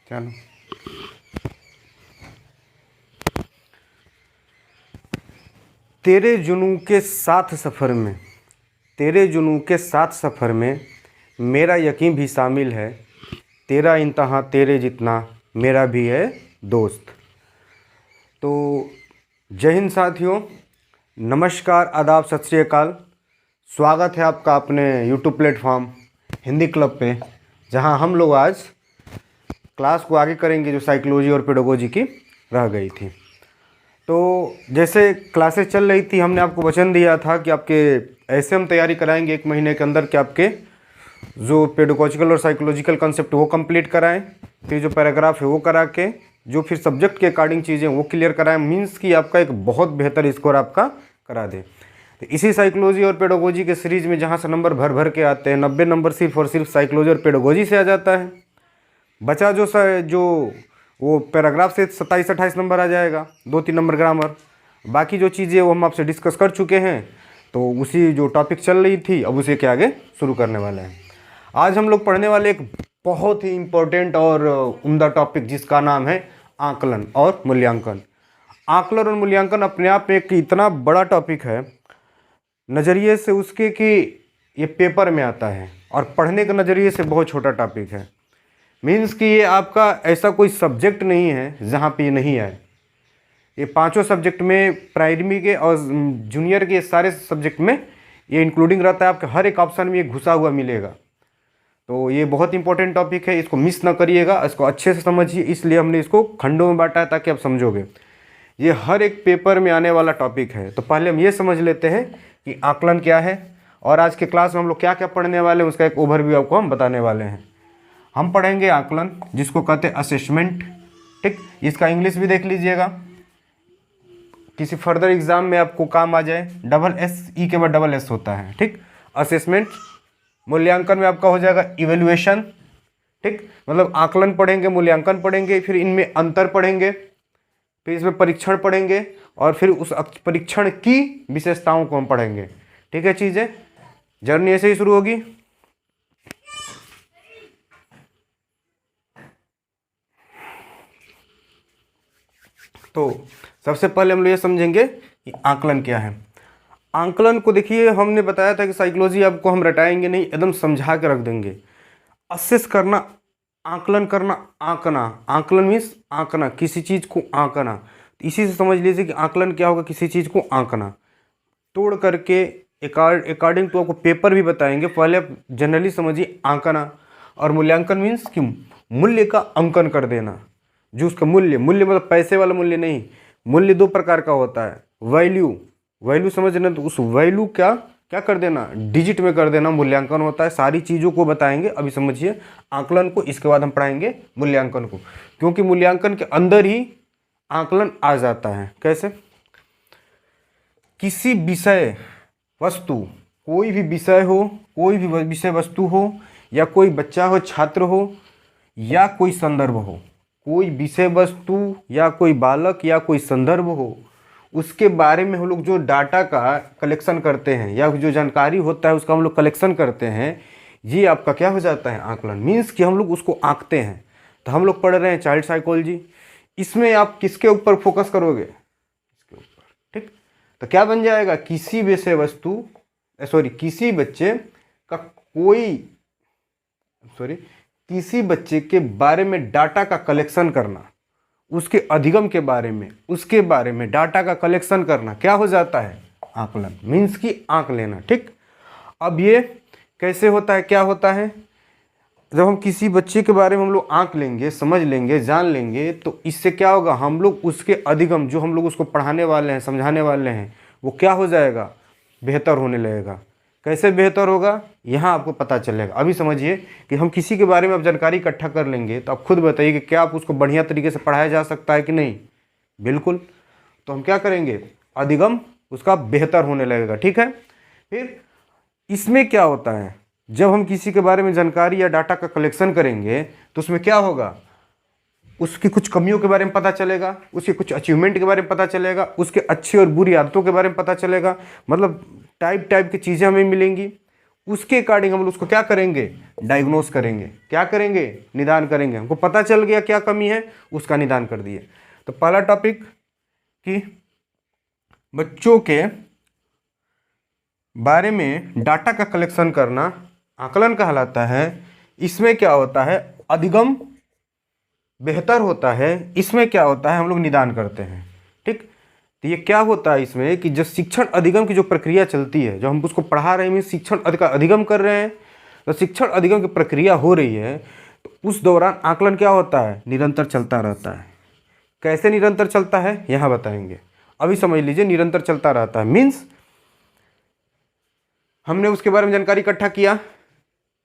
चलो। तेरे जुनून के साथ सफ़र में, तेरे जुनून के साथ सफ़र में मेरा यकीन भी शामिल है। तेरा इंतहा तेरे जितना मेरा भी है दोस्त। तो जय हिंद साथियों, नमस्कार, आदाब, सत श्री अकाल। स्वागत है आपका अपने यूट्यूब प्लेटफॉर्म हिंदी क्लब पे, जहां हम लोग आज क्लास को आगे करेंगे जो साइकोलॉजी और पेडागोजी की रह गई थी। तो जैसे क्लासेस चल रही थी, हमने आपको वचन दिया था कि आपके ऐसे हम तैयारी कराएंगे 1 महीने के अंदर कि आपके जो पेडागोजिकल और साइकोलॉजिकल कंसेप्ट वो कंप्लीट कराएं, फिर जो पैराग्राफ है वो करा के जो फिर सब्जेक्ट के अकॉर्डिंग चीज़ें वो क्लियर कराएं। मीन्स कि आपका एक बहुत बेहतर स्कोर आपका करा दे। तो इसी साइकोलॉजी और पेडागोजी के सीरीज में जहाँ से नंबर भर भर के आते हैं, 90 नंबर सिर्फ और सिर्फ साइकोलॉजी और पेडागोजी से आ जाता है। बचा जो वो पैराग्राफ से 27-28 नंबर आ जाएगा, 2-3 नंबर ग्रामर। बाकी जो चीज़ें वो हम आपसे डिस्कस कर चुके हैं, तो उसी जो टॉपिक चल रही थी अब उसे के आगे शुरू करने वाले हैं। आज हम लोग पढ़ने वाले एक बहुत ही इम्पोर्टेंट और उम्दा टॉपिक जिसका नाम है आकलन और मूल्यांकन। आकलन और मूल्यांकन अपने आप में एक इतना बड़ा टॉपिक है नज़रिए से उसके कि ये पेपर में आता है, और पढ़ने के नज़रिए से बहुत छोटा टॉपिक है। मीन्स कि ये आपका ऐसा कोई सब्जेक्ट नहीं है जहाँ पे ये नहीं आए। ये पांचों सब्जेक्ट में, प्राइमरी के और जूनियर के सारे सब्जेक्ट में ये इंक्लूडिंग रहता है। आपके हर एक ऑप्शन में ये घुसा हुआ मिलेगा। तो ये बहुत इंपॉर्टेंट टॉपिक है, इसको मिस ना करिएगा, इसको अच्छे से समझिए। इसलिए हमने इसको खंडों में बांटा है ताकि आप समझोगे। ये हर एक पेपर में आने वाला टॉपिक है। तो पहले हम ये समझ लेते हैं कि आकलन क्या है, और आज के क्लास में हम लोग क्या क्या पढ़ने वाले हैं उसका एक ओवरव्यू आपको हम बताने वाले हैं। हम पढ़ेंगे आकलन, जिसको कहते हैं असेसमेंट। ठीक, इसका इंग्लिश भी देख लीजिएगा, किसी फर्दर एग्जाम में आपको काम आ जाए। डबल एस ई के बाद डबल एस होता है। ठीक, असेसमेंट। मूल्यांकन में आपका हो जाएगा इवेल्युएशन। ठीक, मतलब आकलन पढ़ेंगे, मूल्यांकन पढ़ेंगे, फिर इनमें अंतर पढ़ेंगे, फिर इसमें परीक्षण पढ़ेंगे, और फिर उस परीक्षण की विशेषताओं को हम पढ़ेंगे। ठीक है, चीज़ें जर्नी ऐसे ही शुरू होगी। तो सबसे पहले हम लोग ये समझेंगे कि आकलन क्या है। आकलन को देखिए, हमने बताया था कि साइकोलॉजी आपको हम रटाएंगे नहीं, एकदम समझा के रख देंगे। असेस करना, आकलन करना, आंकना। आकलन मीन्स आंकना, किसी चीज़ को आंकना। इसी से समझ लीजिए कि आकलन क्या होगा, किसी चीज़ को आंकना। तोड़ करके अकॉर्डिंग टू आपको पेपर भी बताएंगे। पहले आप जनरली समझिए आंकना। और मूल्यांकन मीन्स कि मूल्य का अंकन कर देना। जो उसका मूल्य मतलब पैसे वाला मूल्य नहीं। मूल्य 2 प्रकार का होता है। वैल्यू समझना, तो उस वैल्यू क्या कर देना, डिजिट में कर देना मूल्यांकन होता है। सारी चीज़ों को बताएंगे। अभी समझिए आकलन को, इसके बाद हम पढ़ाएंगे मूल्यांकन को, क्योंकि मूल्यांकन के अंदर ही आकलन आ जाता है। कैसे? किसी विषय वस्तु, कोई भी विषय हो, कोई भी विषय वस्तु हो, या कोई बच्चा हो, छात्र हो, या कोई संदर्भ हो, कोई विषय वस्तु या कोई बालक या कोई संदर्भ हो, उसके बारे में हम लोग जो डाटा का कलेक्शन करते हैं या जो जानकारी होता है उसका हम लोग कलेक्शन करते हैं, ये आपका क्या हो जाता है, आकलन। मीन्स कि हम लोग उसको आंकते हैं। तो हम लोग पढ़ रहे हैं चाइल्ड साइकोलॉजी। इसमें आप किसके ऊपर फोकस करोगे, इसके ऊपर। ठीक, तो क्या बन जाएगा, किसी विषय वस्तु, किसी बच्चे का किसी बच्चे के बारे में डाटा का कलेक्शन करना, उसके अधिगम के बारे में, उसके बारे में डाटा का कलेक्शन करना क्या हो जाता है, आकलन। मीन्स कि आंक लेना। ठीक, अब ये कैसे होता है, क्या होता है, जब हम किसी बच्चे के बारे में हम लोग आंक लेंगे, समझ लेंगे, जान लेंगे, तो इससे क्या होगा, हम लोग उसके अधिगम, जो हम लोग उसको पढ़ाने वाले हैं, समझाने वाले हैं, वो क्या हो जाएगा, बेहतर होने लगेगा। कैसे बेहतर होगा, यहाँ आपको पता चलेगा। अभी समझिए कि हम किसी के बारे में अब जानकारी इकट्ठा कर लेंगे, तो आप खुद बताइए कि क्या आप उसको बढ़िया तरीके से पढ़ाया जा सकता है कि नहीं। बिल्कुल। तो हम क्या करेंगे, अधिगम उसका बेहतर होने लगेगा। ठीक है, फिर इसमें क्या होता है, जब हम किसी के बारे में जानकारी या डाटा का कलेक्शन करेंगे तो उसमें क्या होगा, उसकी कुछ कमियों के बारे में पता चलेगा, उसके कुछ अचीवमेंट के बारे में पता चलेगा, उसके अच्छी और बुरी आदतों के बारे में पता चलेगा। मतलब टाइप की चीज़ें हमें मिलेंगी। उसके अकॉर्डिंग हम लोग उसको क्या करेंगे, डायग्नोस करेंगे। क्या करेंगे, निदान करेंगे। हमको पता चल गया क्या कमी है, उसका निदान कर दिए। तो पहला टॉपिक कि बच्चों के बारे में डाटा का कलेक्शन करना आकलन कहलाता है। इसमें क्या होता है, अधिगम बेहतर होता है। इसमें क्या होता है, हम लोग निदान करते हैं। ठीक, तो ये क्या होता है इसमें कि जब शिक्षण अधिगम की जो प्रक्रिया चलती है, जो हम उसको पढ़ा रहे हैं, शिक्षण का अधिगम कर रहे हैं, तो शिक्षण अधिगम की प्रक्रिया हो रही है, तो उस दौरान आकलन क्या होता है, निरंतर चलता रहता है। कैसे निरंतर चलता है यहाँ बताएंगे। अभी समझ लीजिए, निरंतर चलता रहता है मीन्स हमने उसके बारे में जानकारी इकट्ठा किया,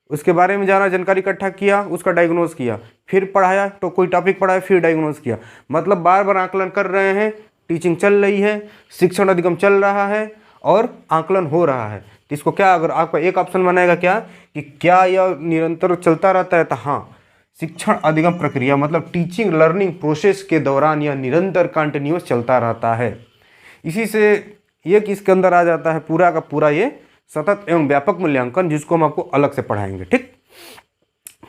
उसके बारे में जाना, जानकारी इकट्ठा किया, उसका डायग्नोस किया, फिर पढ़ाया, तो कोई टॉपिक पढ़ाया, फिर डायग्नोस किया। मतलब बार बार आकलन कर रहे हैं, टीचिंग चल रही है, शिक्षण अधिगम चल रहा है और आकलन हो रहा है। तो इसको क्या, अगर आपका एक ऑप्शन बनाएगा क्या कि क्या यह निरंतर चलता रहता है, तो हाँ, शिक्षण अधिगम प्रक्रिया मतलब टीचिंग लर्निंग प्रोसेस के दौरान यह निरंतर कंटिन्यूअस चलता रहता है। इसी से ये कि इसके अंदर आ जाता है पूरा का पूरा ये सतत एवं व्यापक मूल्यांकन, जिसको हम आपको अलग से पढ़ाएंगे। ठीक,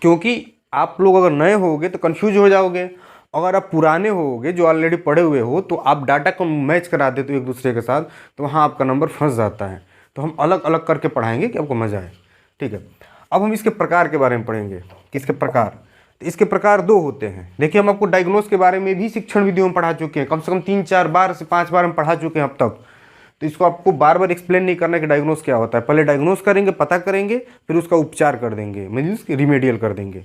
क्योंकि आप लोग अगर नए होगे तो कंफ्यूज हो जाओगे, अगर आप पुराने होगे जो ऑलरेडी पढ़े हुए हो, तो आप डाटा को मैच करा देते हो एक दूसरे के साथ, तो वहाँ आपका नंबर फंस जाता है। तो हम अलग अलग करके पढ़ाएंगे कि आपको मज़ा आए। ठीक है, अब हम इसके प्रकार के बारे में पढ़ेंगे। किसके प्रकार, तो इसके प्रकार दो होते हैं। देखिए, हम आपको डायग्नोस के बारे में भी शिक्षण विधियों में पढ़ा चुके हैं, कम से कम 3-4 बार से 5 बार हम पढ़ा चुके हैं अब तक। तो इसको आपको बार बार एक्सप्लेन नहीं करना कि डायग्नोस क्या होता है। पहले डायग्नोस करेंगे, पता करेंगे, फिर उसका उपचार कर देंगे, मीन्स रिमेडियल कर देंगे,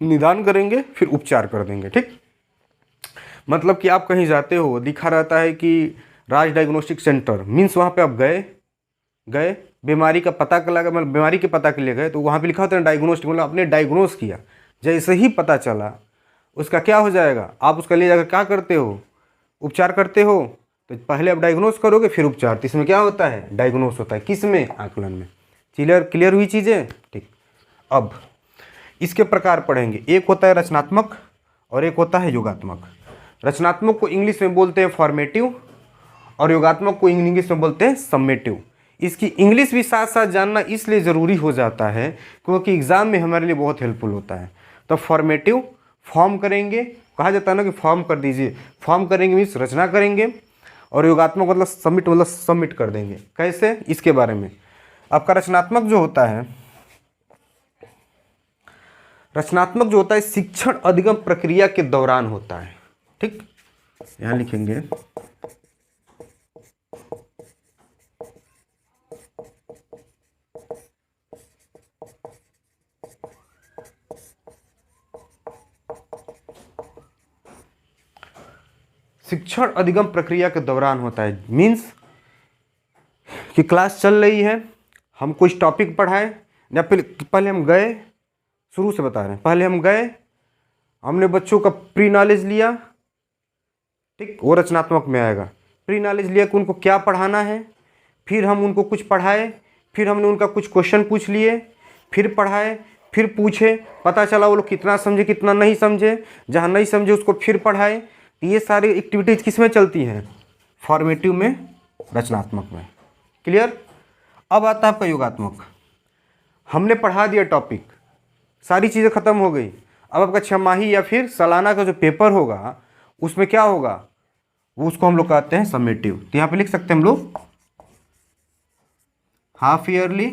निदान करेंगे, फिर उपचार कर देंगे। ठीक, मतलब कि आप कहीं जाते हो, दिखा रहता है कि राज डायग्नोस्टिक सेंटर, मीन्स वहाँ पे आप गए बीमारी का पता लगा, मतलब बीमारी के पता के लिए गए, तो वहाँ पे लिखा होता है डायग्नोस्टिक, मतलब आपने डायग्नोस किया। जैसे ही पता चला उसका क्या हो जाएगा, आप उसका ले जाकर क्या करते हो, उपचार करते हो। तो पहले आप डायग्नोस करोगे, फिर उपचार। तो इसमें क्या होता है, डायग्नोस होता है। किस में, आकलन में। क्लियर हुई चीज़ें। ठीक, अब इसके प्रकार पढ़ेंगे। एक होता है रचनात्मक और एक होता है योगात्मक। रचनात्मक को इंग्लिश में बोलते हैं फॉर्मेटिव और योगात्मक को इंग्लिश में बोलते हैं सम्मेटिव। इसकी इंग्लिश भी साथ साथ जानना इसलिए ज़रूरी हो जाता है क्योंकि एग्ज़ाम में हमारे लिए बहुत हेल्पफुल होता है। तो फॉर्मेटिव, फॉर्म करेंगे, कहा जाता है ना कि फॉर्म कर दीजिए, फॉर्म करेंगे मीन्स रचना करेंगे, और योगात्मक मतलब सबमिट कर देंगे। कैसे, इसके बारे में। आपका रचनात्मक जो होता है शिक्षण अधिगम प्रक्रिया के दौरान होता है। ठीक, यहाँ लिखेंगे शिक्षण अधिगम प्रक्रिया के दौरान होता है। मीन्स कि क्लास चल रही है, हम कुछ टॉपिक पढ़ाएं, या फिर पहले हम गए, शुरू से बता रहे हैं, पहले हम गए, हमने बच्चों का प्री नॉलेज लिया। ठीक, वो रचनात्मक में आएगा। प्री नॉलेज लिया कि उनको क्या पढ़ाना है, फिर हम उनको कुछ पढ़ाए, फिर हमने उनका कुछ क्वेश्चन पूछ लिए, फिर पढ़ाए, फिर पूछे, पता चला वो लोग कितना समझे कितना नहीं समझे, जहाँ नहीं समझे उसको फिर पढ़ाए। ये सारी एक्टिविटीज़ किस में चलती हैं, फॉर्मेटिव में, रचनात्मक में। क्लियर। अब आता है आपका योगात्मक। हमने पढ़ा दिया टॉपिक, सारी चीज़ें ख़त्म हो गई। अब आपका छमाही या फिर सालाना का जो पेपर होगा उसमें क्या होगा, वो उसको हम लोग कहते हैं समेटिव। तो यहाँ पे लिख सकते हैं हम लोग हाफ ईयरली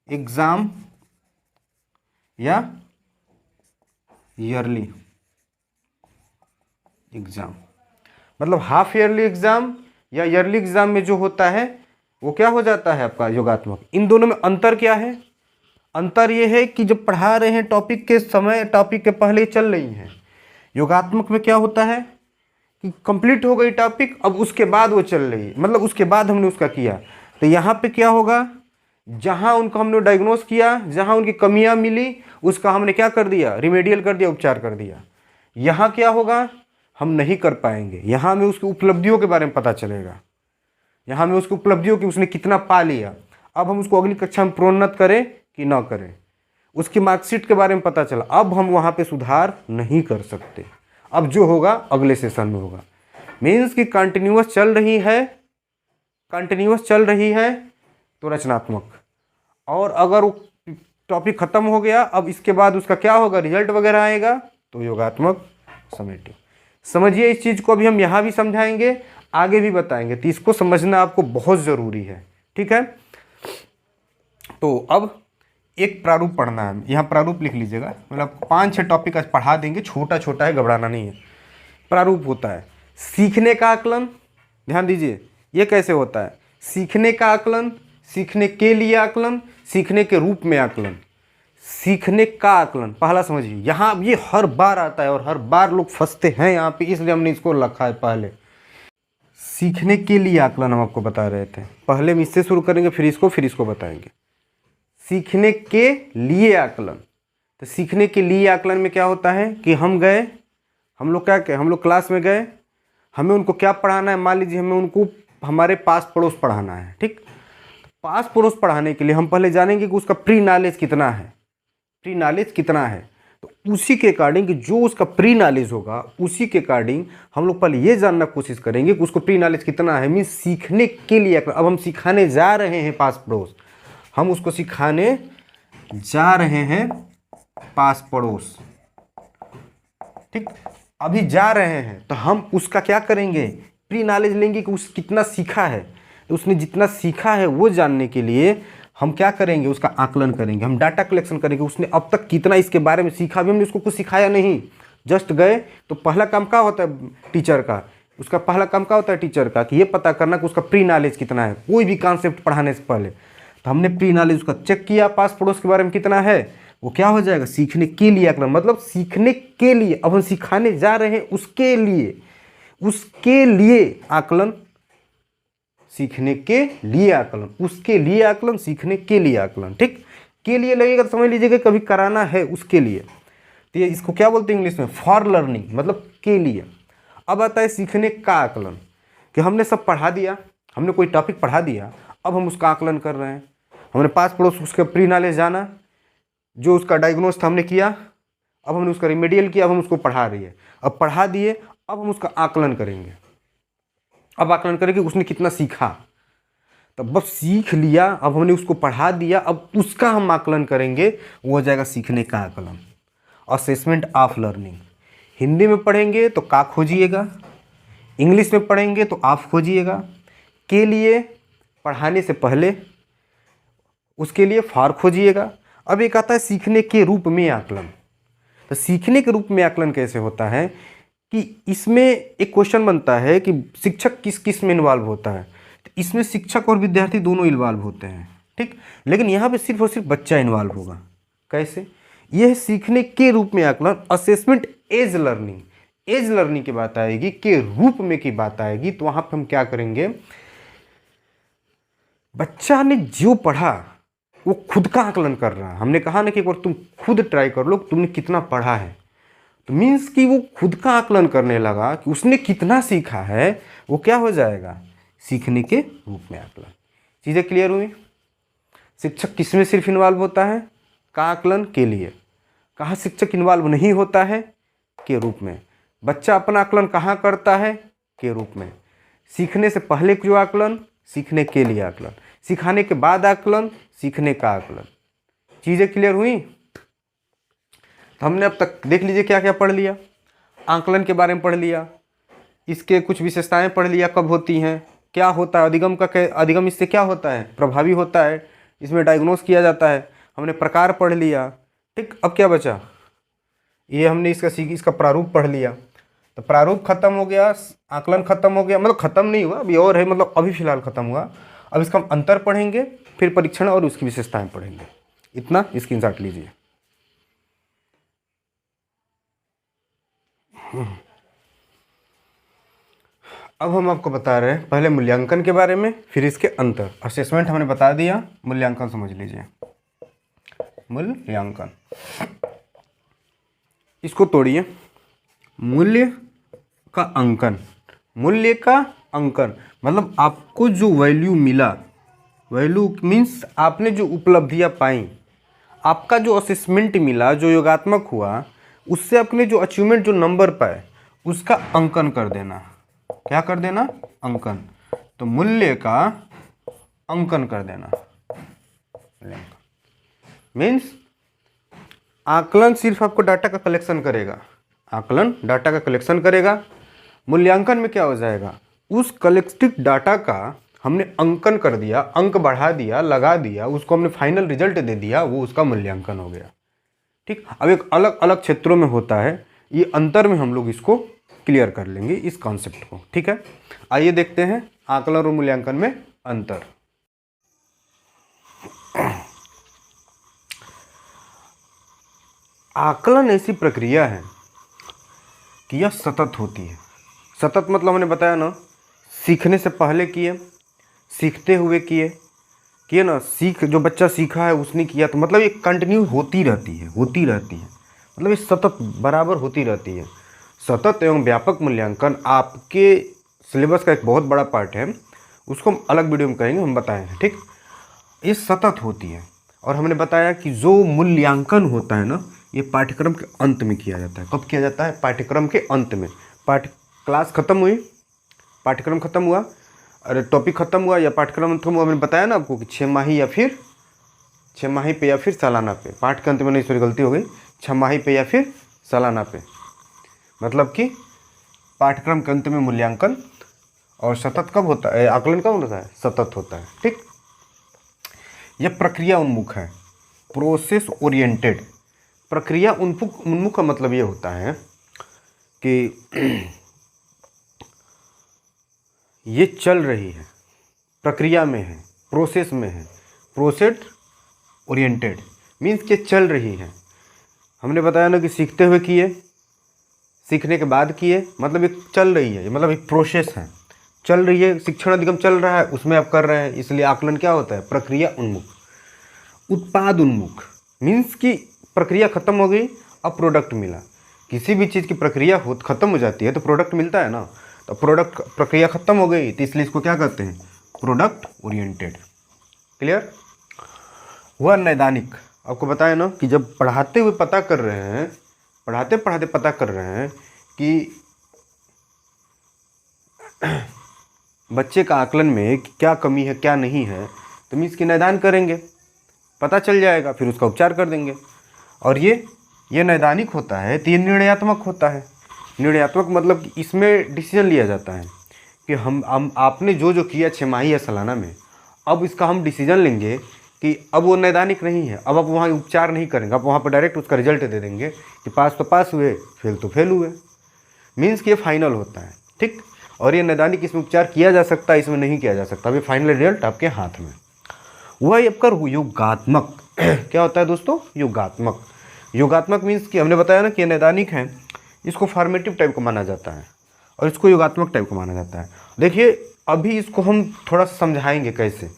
एग्ज़ाम या ईयरली एग्ज़ाम। मतलब हाफ ईयरली एग्ज़ाम या ईयरली एग्ज़ाम में जो होता है वो क्या हो जाता है आपका योगात्मक। इन दोनों में अंतर क्या है, अंतर ये है कि जब पढ़ा रहे हैं टॉपिक के समय, टॉपिक के पहले चल रही हैं। योगात्मक में क्या होता है कि कंप्लीट हो गई टॉपिक, अब उसके बाद वो चल रही है, मतलब उसके बाद हमने उसका किया। तो यहाँ पे क्या होगा, जहाँ उनको हमने डायग्नोस किया, जहाँ उनकी कमियाँ मिली उसका हमने क्या कर दिया, रिमेडियल कर दिया, उपचार कर दिया। यहाँ क्या होगा, हम नहीं कर पाएंगे। यहाँ में उसकी उपलब्धियों के बारे में पता चलेगा, यहाँ में उसकी उपलब्धियों की उसने कितना पा लिया। अब हम उसको अगली कक्षा में प्रोन्नत करें कि ना करें, उसकी मार्कशीट के बारे में पता चला। अब हम वहाँ पे सुधार नहीं कर सकते, अब जो होगा अगले सेशन में होगा। मीन्स कि कंटिन्यूअस चल रही है, कंटिन्यूअस चल रही है तो रचनात्मक, और अगर वो टॉपिक ख़त्म हो गया, अब इसके बाद उसका क्या होगा, रिजल्ट वगैरह आएगा, तो योगात्मक समेटिव। समझिए इस चीज़ को अभी हम यहाँ भी समझाएंगे, आगे भी बताएंगे, तो इसको समझना आपको बहुत ज़रूरी है। ठीक है, तो अब एक प्रारूप पढ़ना है, यहाँ प्रारूप लिख लीजिएगा, मतलब 5-6 टॉपिक आज पढ़ा देंगे, छोटा छोटा है, घबराना नहीं है। प्रारूप होता है सीखने का आकलन, ध्यान दीजिए ये कैसे होता है, सीखने का आकलन, सीखने के लिए आकलन, सीखने के रूप में आकलन। सीखने का आकलन पहला समझिए, यहाँ ये हर बार आता है और हर बार लोग फंसते हैं यहाँ पे, इसलिए हमने इसको रखा है पहले। सीखने के लिए आकलन हम आपको बता रहे थे, पहले हम इससे शुरू करेंगे, फिर इसको बताएंगे। सीखने के लिए आकलन, तो सीखने के लिए आकलन में क्या होता है कि हम लोग क्लास में गए, हमें उनको क्या पढ़ाना है, मान लीजिए हमें उनको हमारे पास पड़ोस पढ़ाना है। ठीक, पास पड़ोस पढ़ाने के लिए हम पहले जानेंगे कि उसका प्री नॉलेज कितना है, प्री नॉलेज कितना है, तो उसी के अकॉर्डिंग जो उसका प्री नॉलेज होगा, उसी के अकॉर्डिंग हम लोग पहले ये जानना कोशिश करेंगे कि उसको प्री नॉलेज कितना है, मीन्स सीखने के लिए। अब हम सिखाने जा रहे हैं पास पड़ोस, हम उसको सिखाने जा रहे हैं पास पड़ोस। ठीक, अभी जा रहे हैं तो हम उसका क्या करेंगे, प्री नॉलेज लेंगे कि उस कितना सीखा है, उसने जितना सीखा है वो जानने के लिए हम क्या करेंगे, उसका आकलन करेंगे, हम डाटा कलेक्शन करेंगे, उसने अब तक कितना इसके बारे में सीखा। अभी हमने उसको कुछ सिखाया नहीं, जस्ट गए, तो पहला काम क्या होता है टीचर का, उसका पहला काम क्या होता है टीचर का, कि ये पता करना कि उसका प्री नॉलेज कितना है, कोई भी कॉन्सेप्ट पढ़ाने से पहले। तो हमने प्री नॉलेज उसका चेक किया, पास पड़ोस के बारे में कितना है, वो क्या हो जाएगा, सीखने के लिए आकलन, मतलब सीखने के लिए, अब हम सिखाने जा रहे हैं उसके लिए आकलन, सीखने के लिए आकलन, उसके लिए आकलन, सीखने के लिए आकलन। ठीक, के लिए लगेगा तो समझ लीजिएगा कभी कराना है उसके लिए, तो ये इसको क्या बोलते हैं इंग्लिश में, फॉर लर्निंग, मतलब के लिए। अब आता है सीखने का आकलन, कि हमने सब पढ़ा दिया, हमने कोई टॉपिक पढ़ा दिया, अब हम उसका आकलन कर रहे हैं, हमने पास पड़ोस उसका प्री नॉलेज जाना, जो उसका डायग्नोस था हमने किया, अब हमने उसका रिमेडियल किया, अब हम उसको पढ़ा रही है, अब पढ़ा दिए, अब हम उसका आकलन करेंगे। अब आकलन करेंगे उसने कितना सीखा, तब बस सीख लिया, अब हमने उसको पढ़ा दिया, अब उसका हम आकलन करेंगे, वो हो जाएगा सीखने का आकलन, असेसमेंट ऑफ लर्निंग। हिंदी में पढ़ेंगे तो का खोजिएगा, इंग्लिश में पढ़ेंगे तो आप खोजिएगा। के लिए पढ़ाने से पहले उसके लिए फॉर खोजिएगा। अब एक आता है सीखने के रूप में आकलन, तो सीखने के रूप में आकलन कैसे होता है कि इसमें एक क्वेश्चन बनता है कि शिक्षक किस किस में इन्वॉल्व होता है, तो इसमें शिक्षक और विद्यार्थी दोनों इन्वॉल्व होते हैं। ठीक, लेकिन यहाँ पे सिर्फ और सिर्फ बच्चा इन्वॉल्व होगा। कैसे, यह है सीखने के रूप में आकलन, assessment as learning. As learning की बात आएगी, के रूप में की बात आएगी, तो वहाँ पर हम क्या करेंगे, बच्चा ने जो पढ़ा वो खुद का आकलन कर रहा है। हमने कहा ना कि एक बार तुम खुद ट्राई कर लो तुमने कितना पढ़ा है, तो मीन्स कि वो खुद का आकलन करने लगा कि उसने कितना सीखा है, वो क्या हो जाएगा, सीखने के रूप में आकलन। चीज़ें क्लियर हुई। शिक्षक किस में सिर्फ इन्वॉल्व होता है, का आकलन के लिए। कहाँ शिक्षक इन्वॉल्व नहीं होता है, के रूप में। बच्चा अपना आकलन कहाँ करता है, के रूप में। सीखने से पहले जो आकलन, सीखने के लिए आकलन। सिखाने के बाद आकलन, सीखने का आकलन। चीज़ें क्लियर हुई। तो हमने अब तक देख लीजिए क्या क्या पढ़ लिया, आकलन के बारे में पढ़ लिया, इसके कुछ विशेषताएं पढ़ लिया, कब होती हैं, क्या होता है अधिगम का, अधिगम इससे क्या होता है, प्रभावी होता है, इसमें डायग्नोस किया जाता है। हमने प्रकार पढ़ लिया। ठीक, अब क्या बचा, ये हमने इसका प्रारूप पढ़ लिया। तो प्रारूप खत्म हो गया, आकलन खत्म हो गया, मतलब खत्म नहीं हुआ अभी और है, मतलब अभी फिलहाल खत्म हुआ। अब इसका हम अंतर पढ़ेंगे, फिर परीक्षण और उसकी विशेषताएं पढ़ेंगे। इतना स्क्रीनशॉट लीजिए। अब हम आपको बता रहे हैं पहले मूल्यांकन के बारे में, फिर इसके अंतर। असेसमेंट हमने बता दिया, मूल्यांकन समझ लीजिए। मूल्यांकन, इसको तोड़िए। मूल्य का अंकन, मूल्य का अंकन मतलब आपको जो वैल्यू मिला, वैल्यू मीन्स आपने जो उपलब्धियां पाई, आपका जो असेसमेंट मिला, जो योगात्मक हुआ, उससे अपने जो अचीवमेंट, जो नंबर पाए, उसका अंकन कर देना। क्या कर देना, अंकन। तो मूल्य का अंकन कर देना। मीन्स आकलन सिर्फ आपको डाटा का कलेक्शन करेगा, आकलन डाटा का कलेक्शन करेगा। मूल्यांकन में क्या हो जाएगा, उस कलेक्टेड डाटा का हमने अंकन कर दिया, अंक बढ़ा दिया, लगा दिया, उसको हमने फाइनल रिजल्ट दे दिया, वो उसका मूल्यांकन हो गया। ठीक, अब एक अलग अलग क्षेत्रों में होता है, ये अंतर में हम लोग इसको क्लियर कर लेंगे इस कॉन्सेप्ट को। ठीक है, आइए देखते हैं आकलन और मूल्यांकन में अंतर। आकलन ऐसी प्रक्रिया है कि यह सतत होती है। सतत मतलब हमने बताया ना, सीखने से पहले किए, सीखते हुए किए ना, जो बच्चा सीखा है उसने किया, तो मतलब ये कंटिन्यू होती रहती है, मतलब ये सतत बराबर होती रहती है। सतत एवं व्यापक मूल्यांकन आपके सिलेबस का एक बहुत बड़ा पार्ट है, उसको हम अलग वीडियो में कहेंगे, हम बताए हैं। ठीक, ये सतत होती है। और हमने बताया कि जो मूल्यांकन होता है ना, ये पाठ्यक्रम के अंत में किया जाता है। कब किया जाता है, पाठ्यक्रम के अंत में। क्लास खत्म हुई, पाठ्यक्रम खत्म हुआ, अरे टॉपिक खत्म हुआ या पाठ्यक्रम खत्म हुआ, मैंने बताया ना आपको कि 6 माही या फिर 6 माही पे या फिर सालाना पे, पाठ के अंत में नहीं, सॉरी गलती हो गई, 6 माही पे या फिर सालाना पे, मतलब कि पाठ्यक्रम के अंत में मूल्यांकन। और सतत कब होता है, आकलन कब होता है, सतत होता है। ठीक, यह प्रक्रिया उन्मुख है, प्रोसेस ओरिएंटेड। प्रक्रिया उन्मुख का मतलब ये होता है कि ये चल रही है, प्रक्रिया में है, प्रोसेस में है। प्रोसेस ओरिएंटेड मीन्स कि चल रही है। हमने बताया ना कि सीखते हुए किए, सीखने के बाद किए, मतलब एक चल रही है, मतलब एक प्रोसेस है, चल रही है। शिक्षण अधिगम चल रहा है, उसमें आप कर रहे हैं, इसलिए आकलन क्या होता है, प्रक्रिया उन्मुख। उत्पाद उन्मुख मीन्स कि प्रक्रिया खत्म हो गई, अब प्रोडक्ट मिला। किसी भी चीज़ की प्रक्रिया खत्म हो जाती है तो प्रोडक्ट मिलता है ना, तो प्रोडक्ट प्रक्रिया खत्म हो गई, तो इसलिए इसको क्या कहते हैं, प्रोडक्ट ओरिएंटेड। क्लियर हुआ। नैदानिक, आपको बताया ना कि जब पढ़ाते हुए पता कर रहे हैं, पढ़ाते पढ़ाते पता कर रहे हैं कि बच्चे का आकलन में क्या कमी है क्या नहीं है, तो मीन्स कि नैदान करेंगे, पता चल जाएगा, फिर उसका उपचार कर देंगे। और ये नैदानिक होता है, तो ये निर्णयात्मक होता है। निर्णयात्मक मतलब कि इसमें डिसीजन लिया जाता है कि हम आपने जो किया 6 माही या सालाना में, अब इसका हम डिसीजन लेंगे कि अब वो नैदानिक नहीं है, अब आप वहाँ उपचार नहीं करेंगे, आप वहाँ पर डायरेक्ट उसका रिजल्ट दे देंगे कि पास तो पास हुए, फेल तो फेल हुए, मीन्स कि ये फाइनल होता है। ठीक, और ये नैदानिक, इसमें उपचार किया जा सकता है, इसमें नहीं किया जा सकता, अभी फाइनल रिजल्ट आपके हाथ में। वह आपका योगात्मक क्या होता है दोस्तों, योगात्मक। योगात्मक मीन्स कि हमने बताया ना कि नैदानिक है, इसको फॉर्मेटिव टाइप का माना जाता है और इसको योगात्मक टाइप का माना जाता है। देखिए अभी इसको हम थोड़ा सा समझाएंगे कैसे।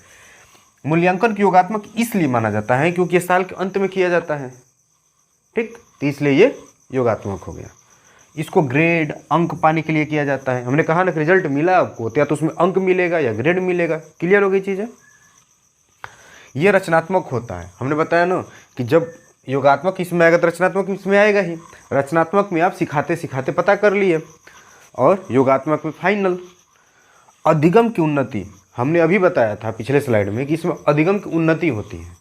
मूल्यांकन की योगात्मक इसलिए माना जाता है क्योंकि ये साल के अंत में किया जाता है। ठीक, तो इसलिए ये योगात्मक हो गया। इसको ग्रेड अंक पाने के लिए किया जाता है। हमने कहा ना कि रिजल्ट मिला आपको, तो या तो उसमें अंक मिलेगा या ग्रेड मिलेगा। क्लियर हो गई चीज़ है। ये रचनात्मक होता है। हमने बताया ना कि जब योगात्मक इसमें आएगा तो रचनात्मक इसमें आएगा ही। रचनात्मक में आप सिखाते सिखाते पता कर लिए, और योगात्मक में फाइनल। अधिगम की उन्नति, हमने अभी बताया था पिछले स्लाइड में कि इसमें अधिगम की उन्नति होती है।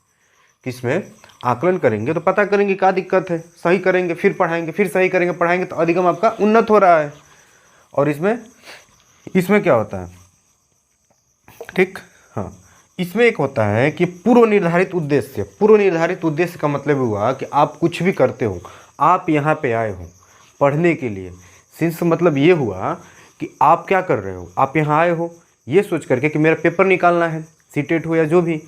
किसमें, आकलन करेंगे तो पता करेंगे क्या दिक्कत है, सही करेंगे, फिर पढ़ाएंगे, फिर सही करेंगे, पढ़ाएंगे, तो अधिगम आपका उन्नत हो रहा है। और इसमें क्या होता है, ठीक, हाँ, इसमें एक होता है कि पूर्व निर्धारित उद्देश्य। पूर्व निर्धारित उद्देश्य का मतलब हुआ कि आप कुछ भी करते हो, आप यहाँ पे आए हो पढ़ने के लिए। सिंस मतलब ये हुआ कि आप क्या कर रहे हो, आप यहाँ आए हो ये सोच करके कि मेरा पेपर निकालना है, सीटेट हो या जो भी,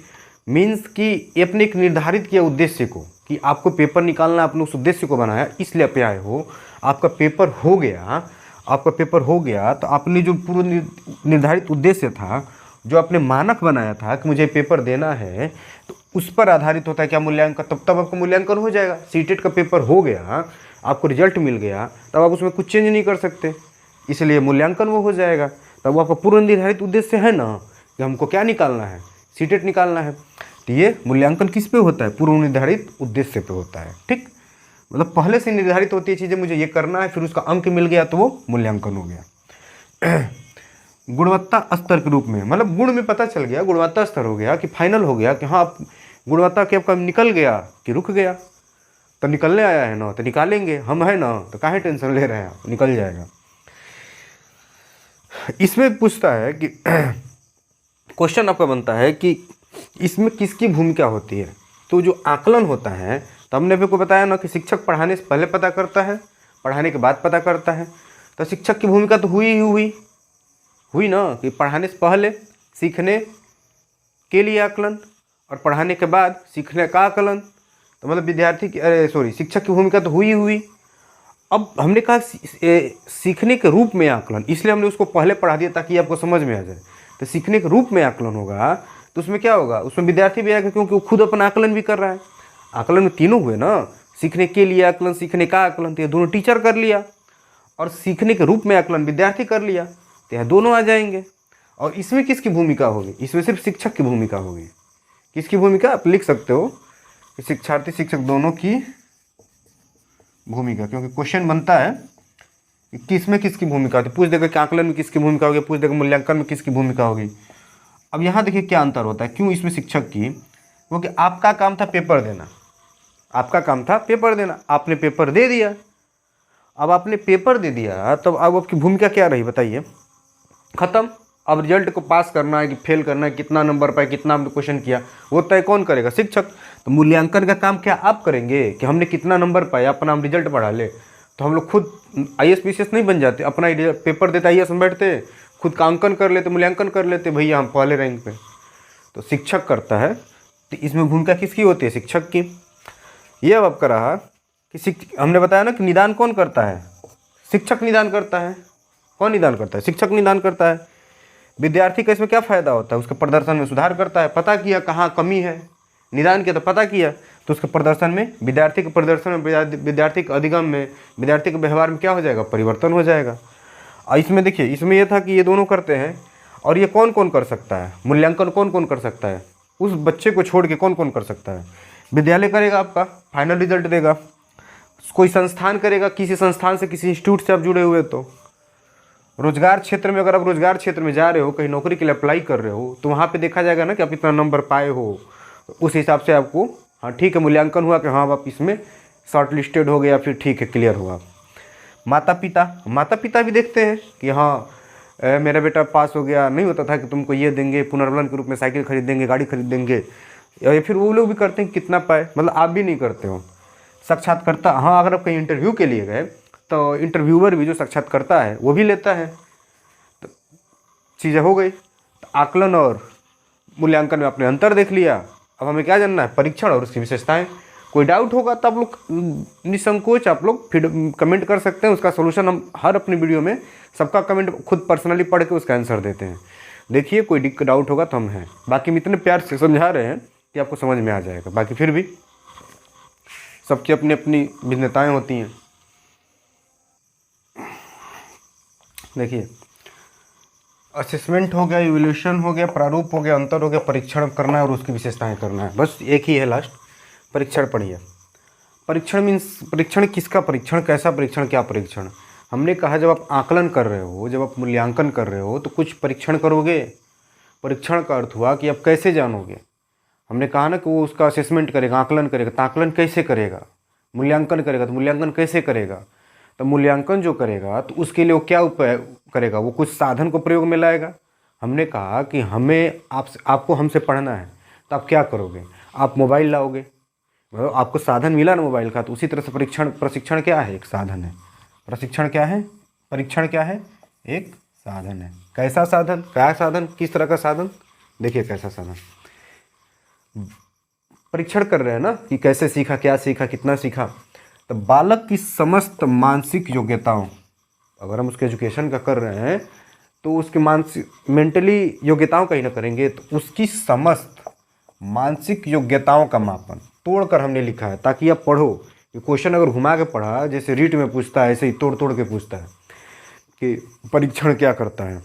मीन्स कि अपने एक निर्धारित किया उद्देश्य को कि आपको पेपर निकालना, आपने उस उद्देश्य को बनाया, इसलिए आप आए हो। आपका पेपर हो गया, तो आपने जो पूर्व निर्धारित उद्देश्य था, जो आपने मानक बनाया था कि मुझे पेपर देना है, तो उस पर आधारित होता है क्या, मूल्यांकन। तब आपका मूल्यांकन हो जाएगा। सीटेट का पेपर हो गया, आपको रिजल्ट मिल गया, तब आप उसमें कुछ चेंज नहीं कर सकते, इसलिए मूल्यांकन वो हो जाएगा। तब वो आपका पूर्व निर्धारित उद्देश्य है ना कि हमको क्या निकालना है, सीटेट निकालना है, तो ये मूल्यांकन किस पे होता है, पूर्व निर्धारित उद्देश्य पे होता है। ठीक, मतलब पहले से निर्धारित होती है चीज़ें, मुझे ये करना है, फिर उसका अंक मिल गया तो वो मूल्यांकन हो गया। गुणवत्ता स्तर के रूप में, मतलब गुण में पता चल गया, गुणवत्ता स्तर हो गया कि फाइनल हो गया कि हाँ गुणवत्ता क्या कम निकल गया कि रुक गया? तो निकलने आया है ना, तो निकालेंगे, हम है ना, तो काहे टेंशन ले रहे हैं, निकल जाएगा। इसमें पूछता है कि क्वेश्चन आपका बनता है कि इसमें किसकी भूमिका होती है। तो जो आकलन होता है, तो हमने भी को बताया ना कि शिक्षक पढ़ाने से पहले पता करता है, पढ़ाने के बाद पता करता है। तो शिक्षक की भूमिका तो हुई ना कि पढ़ाने से पहले सीखने के लिए आकलन और पढ़ाने के बाद सीखने का आकलन। तो मतलब शिक्षक की भूमिका तो हुई। अब हमने कहा सीखने के रूप में आकलन, इसलिए हमने उसको पहले पढ़ा दिया ताकि आपको समझ में आ जाए। तो सीखने के रूप में आकलन होगा तो उसमें क्या होगा, उसमें विद्यार्थी भी आएगा क्योंकि वो खुद अपना आकलन भी कर रहा है। आकलन में तीनों हुए ना, सीखने के लिए आकलन, सीखने का आकलन, तो ये दोनों टीचर कर लिया, और सीखने के रूप में आकलन विद्यार्थी कर लिया, तो यह दोनों आ जाएंगे। और इसमें किसकी भूमिका होगी? इसमें सिर्फ शिक्षक की भूमिका होगी। किसकी भूमिका? आप लिख सकते हो कि शिक्षार्थी शिक्षक दोनों की भूमिका, क्योंकि क्वेश्चन बनता है कि किसमें किसकी भूमिका होती है। पूछ देगा कि आकलन में किसकी भूमिका होगी, पूछ देगा मूल्यांकन में किसकी भूमिका होगी। अब यहाँ देखिए क्या अंतर होता है, क्यों इसमें शिक्षक की, क्योंकि आपका काम था पेपर देना, आपने पेपर दे दिया। अब आपने पेपर दे दिया, तब अब आपकी भूमिका क्या रही बताइए? खत्म। अब रिजल्ट को पास करना है कि फेल करना है, कितना नंबर पाए, कितना हमने क्वेश्चन किया, वो तय कौन करेगा? शिक्षक। तो मूल्यांकन का काम क्या आप करेंगे कि हमने कितना नंबर पाया, अपना हम रिजल्ट बढ़ा ले? तो हम लोग खुद IAS PCS नहीं बन जाते, अपना पेपर देते IAS में बैठते, खुद का अंकन कर लेते, मूल्यांकन कर लेते, भैया हम पहले रैंक पे। तो शिक्षक करता है। तो इसमें भूमिका किसकी होती है? शिक्षक की। ये अब आपका रहा कि हमने बताया ना कि निदान कौन करता है? शिक्षक निदान करता है। कौन निदान करता है? शिक्षक निदान करता है। विद्यार्थी का इसमें क्या फ़ायदा होता है? उसके प्रदर्शन में सुधार करता है, पता किया कहाँ कमी है, निदान किया तो पता किया, तो उसके प्रदर्शन में, विद्यार्थी के प्रदर्शन में, विद्यार्थी के अधिगम में, विद्यार्थी के व्यवहार में क्या हो जाएगा? परिवर्तन हो जाएगा। और इसमें देखिए, इसमें यह था कि ये दोनों करते हैं, और ये कौन कौन कर सकता है? मूल्यांकन कौन कौन कर सकता है? उस बच्चे को छोड़ के कौन कौन कर सकता है? विद्यालय करेगा, आपका फाइनल रिजल्ट देगा। कोई संस्थान करेगा, किसी संस्थान से, किसी इंस्टीट्यूट से आप जुड़े हुए, तो रोजगार क्षेत्र में, अगर आप रोजगार क्षेत्र में जा रहे हो, कहीं नौकरी के लिए अप्लाई कर रहे हो, तो वहाँ पे देखा जाएगा ना कि आप इतना नंबर पाए हो, उस हिसाब से आपको, हाँ ठीक है, मूल्यांकन हुआ कि हाँ आप इसमें शॉर्ट लिस्टेड हो गए, या फिर ठीक है क्लियर हुआ। माता पिता भी देखते हैं कि हाँ मेरा बेटा पास हो गया, नहीं होता था कि तुमको ये देंगे, पुनर्बलन के रूप में साइकिल खरीद देंगे, गाड़ी खरीद देंगे, या फिर वो लोग भी करते हैं कितना पाए, मतलब आप भी नहीं करते हो। साक्षात्कारता, हाँ अगर आप कहीं इंटरव्यू के लिए गए तो इंटरव्यूअर भी जो साक्षात्कारता है वो भी लेता है। तो चीज़ें हो गई। तो आकलन और मूल्यांकन में आपने अंतर देख लिया। अब हमें क्या जानना है? परीक्षण और उसकी विशेषताएं। कोई डाउट होगा तो आप लोग निसंकोच आप लोग फिर कमेंट कर सकते हैं, उसका सोल्यूशन हम हर अपनी वीडियो में सबका कमेंट खुद पर्सनली पढ़ के उसका आंसर देते हैं। देखिए कोई डाउट होगा तो हम हैं, बाकी हम इतने प्यार से समझा रहे हैं कि आपको समझ में आ जाएगा। बाकी फिर भी सबकी अपनी अपनी भिन्नताएं होती हैं। देखिए असेसमेंट हो गया, इवैल्यूएशन हो गया, प्रारूप हो गया, अंतर हो गया, परीक्षण करना है और उसकी विशेषताएं करना है, बस एक ही है लास्ट। परीक्षण पढ़िए। परीक्षण मीन्स, परीक्षण किसका परीक्षण, कैसा परीक्षण, क्या परीक्षण? हमने कहा जब आप आकलन कर रहे हो, जब आप मूल्यांकन कर रहे हो तो कुछ परीक्षण करोगे। परीक्षण का अर्थ हुआ कि आप कैसे जानोगे। हमने कहा ना कि वो उसका असेसमेंट करेगा, आकलन करेगा, तो आकलन कैसे करेगा? मूल्यांकन करेगा तो मूल्यांकन कैसे करेगा? तो मूल्यांकन जो करेगा तो उसके लिए वो क्या उपाय करेगा? वो कुछ साधन को प्रयोग में लाएगा। हमने कहा कि हमें आपको हमसे पढ़ना है तो आप क्या करोगे? आप मोबाइल लाओगे, आपको साधन मिला ना मोबाइल का, तो उसी तरह से प्रशिक्षण क्या है? एक साधन है। प्रशिक्षण क्या है? परीक्षण क्या है? एक साधन है। कैसा साधन? क्या साधन? किस तरह का साधन? देखिए कैसा साधन। परीक्षण कर रहे हैं ना कि कैसे सीखा, क्या सीखा, कितना सीखा। तो बालक की समस्त मानसिक योग्यताओं, अगर हम उसके एजुकेशन का कर रहे हैं तो उसके मानसिक मेंटली योग्यताओं का ही ना करेंगे, तो उसकी समस्त मानसिक योग्यताओं का मापन तोड़कर हमने लिखा है ताकि आप पढ़ो। ये क्वेश्चन अगर घुमा के पढ़ा, जैसे रीट में पूछता है, ऐसे ही तोड़ तोड़ के पूछता है कि परीक्षण क्या करता है।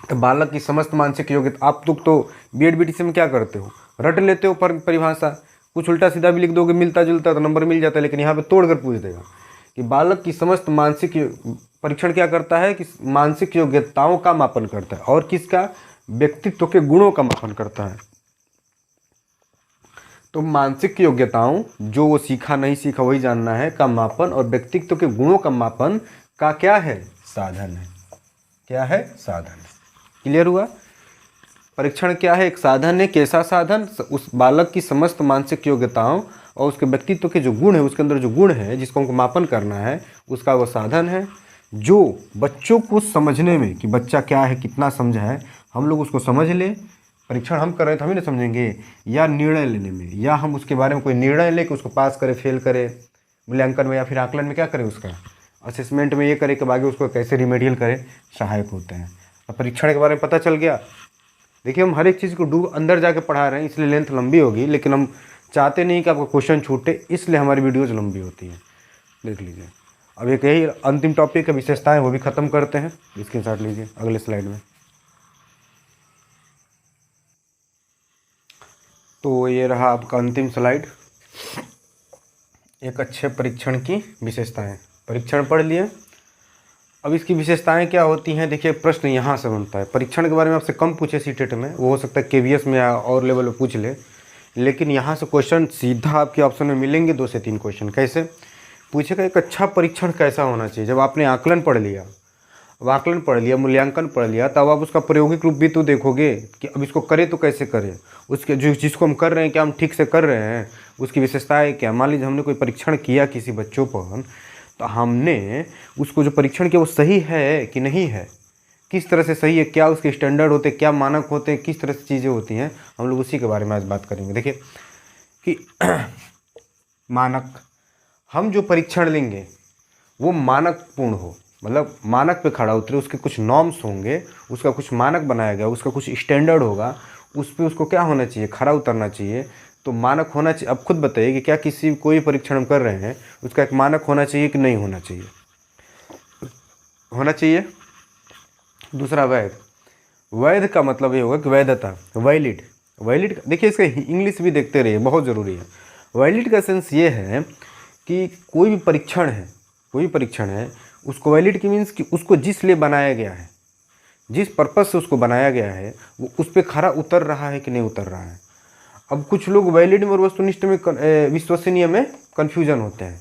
तो बालक की समस्त मानसिक योग्यता, आप लोग तो BEd BTC में क्या करते हो? रट लेते हो परिभाषा, कुछ उल्टा सीधा भी लिख दोगे, मिलता जुलता तो नंबर मिल जाता है, लेकिन यहाँ पे तोड़ कर पूछ देगा कि बालक की समस्त मानसिक, परीक्षण क्या करता है कि मानसिक योग्यताओं का मापन करता है, और किसका? व्यक्तित्व के गुणों का मापन करता है। तो मानसिक योग्यताओं, जो वो सीखा नहीं सीखा वही जानना है, का मापन और व्यक्तित्व के गुणों का मापन का क्या है? साधन है। क्या है? साधन। क्लियर हुआ? परीक्षण क्या है? एक साधन है। कैसा साधन? उस बालक की समस्त मानसिक योग्यताओं और उसके व्यक्तित्व के जो गुण है, उसके अंदर जो गुण है जिसको हमको मापन करना है, उसका वो साधन है। जो बच्चों को समझने में कि बच्चा क्या है, कितना समझा है, हम लोग उसको समझ लें। परीक्षण हम कर रहे हैं तो हम ही ना समझेंगे, या निर्णय लेने में, या हम उसके बारे में कोई निर्णय ले कि उसको पास करे, फेल करे, मूल्यांकन में या फिर आकलन में क्या करें, उसका असेसमेंट में ये करे कि आगे उसको कैसे रिमेडियल करे, सहायक होते हैं। अब परीक्षण के बारे में पता चल गया। देखिए, हम हर एक चीज़ को डूब अंदर जाके पढ़ा रहे हैं, इसलिए लेंथ लंबी होगी, लेकिन हम चाहते नहीं कि आपको क्वेश्चन छूटे, इसलिए हमारी वीडियोज़ लंबी होती है। देख लीजिए, अब एक यही अंतिम टॉपिक है, विशेषताएं, वो भी ख़त्म करते हैं। स्क्रीनशॉट लीजिए अगले स्लाइड में। तो ये रहा आपका अंतिम स्लाइड, एक अच्छे परीक्षण की विशेषताएं। परीक्षण पढ़ लिए। अब इसकी विशेषताएं क्या होती हैं? देखिए, प्रश्न यहाँ से बनता है। परीक्षण के बारे में आपसे कम पूछे सीटेट में, वो हो सकता है केवीएस में या और लेवल में पूछ ले, लेकिन यहाँ से क्वेश्चन सीधा आपके ऑप्शन में मिलेंगे, 2 से 3 क्वेश्चन। कैसे पूछेगा? एक अच्छा परीक्षण कैसा होना चाहिए? जब आपने आकलन पढ़ लिया, अब आकलन पढ़ लिया, मूल्यांकन पढ़ लिया, तब आप उसका प्रायोगिक रूप भी तो देखोगे कि अब इसको करें तो कैसे करें, उसके जो जिसको हम कर रहे हैं क्या हम ठीक से कर रहे हैं, उसकी विशेषताएं क्या। मान लीजिए हमने कोई परीक्षण किया किसी बच्चों पर, तो हमने उसको जो परीक्षण किया वो सही है कि नहीं है, किस तरह से सही है, क्या उसके स्टैंडर्ड होते हैं, क्या मानक होते हैं, किस तरह से चीज़ें होती हैं, हम लोग उसी के बारे में आज बात करेंगे। देखिए कि मानक, हम जो परीक्षण लेंगे वो मानक पूर्ण हो, मतलब मानक पे खड़ा उतरे, उसके कुछ नॉर्म्स होंगे, उसका कुछ मानक बनाया गया, उसका कुछ स्टैंडर्ड होगा, उस पर उसको क्या होना चाहिए, खरा उतरना चाहिए। तो मानक होना चाहिए। अब खुद बताइए कि क्या किसी कोई परीक्षण हम कर रहे हैं उसका एक मानक होना चाहिए कि नहीं होना चाहिए? होना चाहिए। दूसरा, वैध। वैध का मतलब ये होगा कि वैधता, वैलिड। वैलिड, देखिए इसका इंग्लिश भी देखते रहिए, बहुत ज़रूरी है। वैलिड का सेंस ये है कि कोई भी परीक्षण है, कोई भी परीक्षण है, उसको वैलिड की मीन्स कि उसको जिस लिए बनाया गया है, जिस पर्पज़ से उसको बनाया गया है, वो उस पर खरा उतर रहा है कि नहीं उतर रहा है। अब कुछ लोग वैलिड में और वस्तुनिष्ठ में, विश्वसनीय में कन्फ्यूजन होते हैं।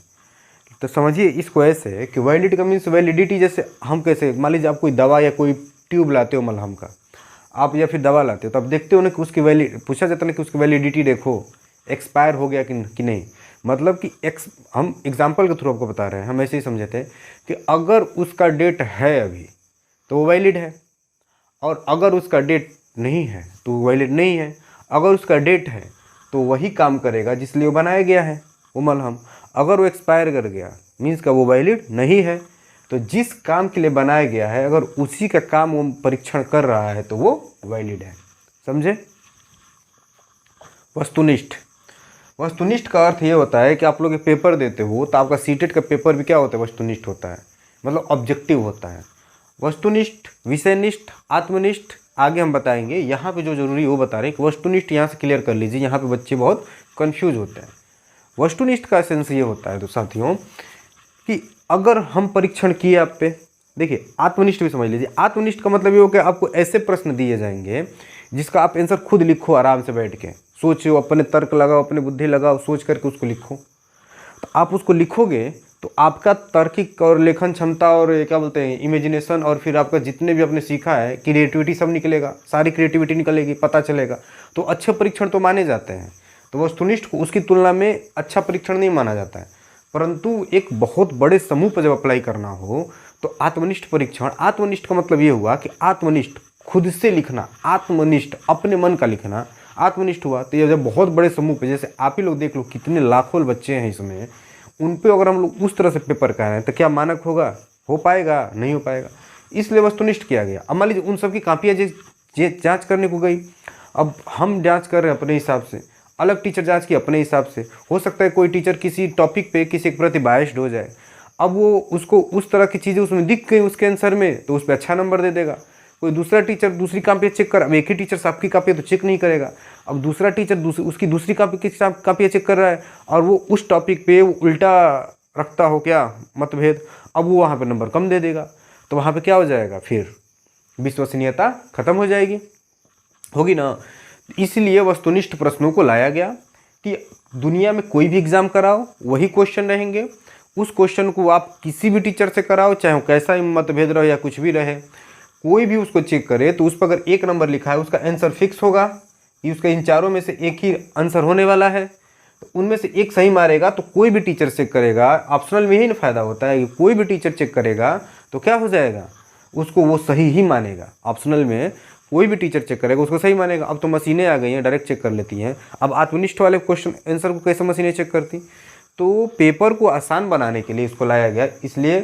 तो समझिए इसको ऐसे कि वैलिड का मीन्स वैलिडिटी, जैसे हम कैसे, मान लीजिए आप कोई दवा या कोई ट्यूब लाते हो मलहम का, आप या फिर दवा लाते हो, तो आप देखते हो ना कि उसकी पूछा जाता है ना कि उसकी वैलिडिटी देखो, एक्सपायर हो गया कि नहीं। मतलब कि हम एग्जाम्पल के थ्रू आपको बता रहे हैं, हम ऐसे ही समझे थे कि अगर उसका डेट है अभी तो वो वैलिड है, और अगर उसका डेट नहीं है तो वो वैलिड नहीं है। अगर उसका डेट है तो वही काम करेगा जिस लिए वो बनाया गया है, वो मलहम। अगर वो एक्सपायर कर गया मीन्स का वो वैलिड नहीं है। तो जिस काम के लिए बनाया गया है, अगर उसी का काम वो परीक्षण कर रहा है तो वो वैलिड है। समझे? वस्तुनिष्ठ। वस्तुनिष्ठ का अर्थ ये होता है कि आप लोग पेपर देते हो तो आपका सीटेट का पेपर भी क्या होता है? वस्तुनिष्ठ होता है, मतलब ऑब्जेक्टिव होता है। वस्तुनिष्ठ, विषयनिष्ठ, आत्मनिष्ठ आगे हम बताएंगे। यहाँ पे जो जरूरी है वो बता रहे हैं कि वस्तुनिष्ठ यहाँ से क्लियर कर लीजिए, यहाँ पे बच्चे बहुत कंफ्यूज होते हैं। वस्तुनिष्ठ का सेंस ये होता है तो साथियों कि अगर हम परीक्षण किए आप पे, देखिए आत्मनिष्ठ भी समझ लीजिए। आत्मनिष्ठ का मतलब ये हो कि आपको ऐसे प्रश्न दिए जाएंगे जिसका आप आंसर खुद लिखो, आराम से बैठ के सोचो, अपने तर्क लगाओ, अपने बुद्धि लगाओ, सोच करके उसको लिखो। तो आप उसको लिखोगे तो आपका तार्किक और लेखन क्षमता और क्या बोलते हैं इमेजिनेशन, और फिर आपका जितने भी आपने सीखा है क्रिएटिविटी सब निकलेगा, सारी क्रिएटिविटी निकलेगी, पता चलेगा। तो अच्छे परीक्षण तो माने जाते हैं। तो वस्तुनिष्ठ को उसकी तुलना में अच्छा परीक्षण नहीं माना जाता है, परंतु एक बहुत बड़े समूह पर जब अप्लाई करना हो तो आत्मनिष्ठ परीक्षण। आत्मनिष्ठ का मतलब ये हुआ कि आत्मनिष्ठ, खुद से लिखना, आत्मनिष्ठ अपने मन का लिखना, आत्मनिष्ठ हुआ। तो ये जब बहुत बड़े समूह पे, जैसे आप ही लोग देख लो कितने लाखों बच्चे हैं इसमें, उन पे अगर हम लोग उस तरह से पेपर कह रहे हैं तो क्या मानक होगा? हो पाएगा? नहीं हो पाएगा। इसलिए वस्तुनिष्ठ किया गया। अब मान लीजिए उन सब की कापियाँ जांच करने को गई, अब हम जांच कर रहे हैं अपने हिसाब से, अलग टीचर जांच की अपने हिसाब से। हो सकता है कोई टीचर किसी टॉपिक पे किसी के प्रति बायस्ड हो जाए, अब वो उसको उस तरह की चीज़ें उसमें दिख गई उसके आंसर में तो उस पर अच्छा नंबर दे देगा। कोई दूसरा टीचर दूसरी कापियाँ चेक कर, अब एक ही टीचर सबकी कापियाँ तो चेक नहीं करेगा। अब दूसरा टीचर उसकी दूसरी कापियाँ चेक कर रहा है और वो उस टॉपिक पे वो उल्टा रखता हो क्या मतभेद, अब वो वहाँ पे नंबर कम दे देगा। तो वहाँ पे क्या हो जाएगा? फिर विश्वसनीयता खत्म हो जाएगी, होगी ना। इसलिए वस्तुनिष्ठ प्रश्नों को लाया गया कि दुनिया में कोई भी एग्ज़ाम कराओ वही क्वेश्चन रहेंगे, उस क्वेश्चन को आप किसी भी टीचर से कराओ, चाहे वो कैसा ही मतभेद रहे या कुछ भी रहे, कोई भी उसको चेक करे तो उस पर अगर 1 नंबर लिखा है उसका आंसर फिक्स होगा कि उसका इन चारों में से एक ही आंसर होने वाला है। तो उनमें से एक सही मारेगा तो कोई भी टीचर चेक करेगा, ऑप्शनल में ही ना फ़ायदा होता है कि कोई भी टीचर चेक करेगा तो क्या हो जाएगा, उसको वो सही ही मानेगा। ऑप्शनल में कोई भी टीचर चेक करेगा उसको सही मानेगा। अब तो मशीनें आ गई हैं, डायरेक्ट चेक कर लेती हैं। अब आत्मनिष्ठ वाले क्वेश्चन आंसर को कैसे मशीनें चेक करती? तो पेपर को आसान बनाने के लिए इसको लाया गया। इसलिए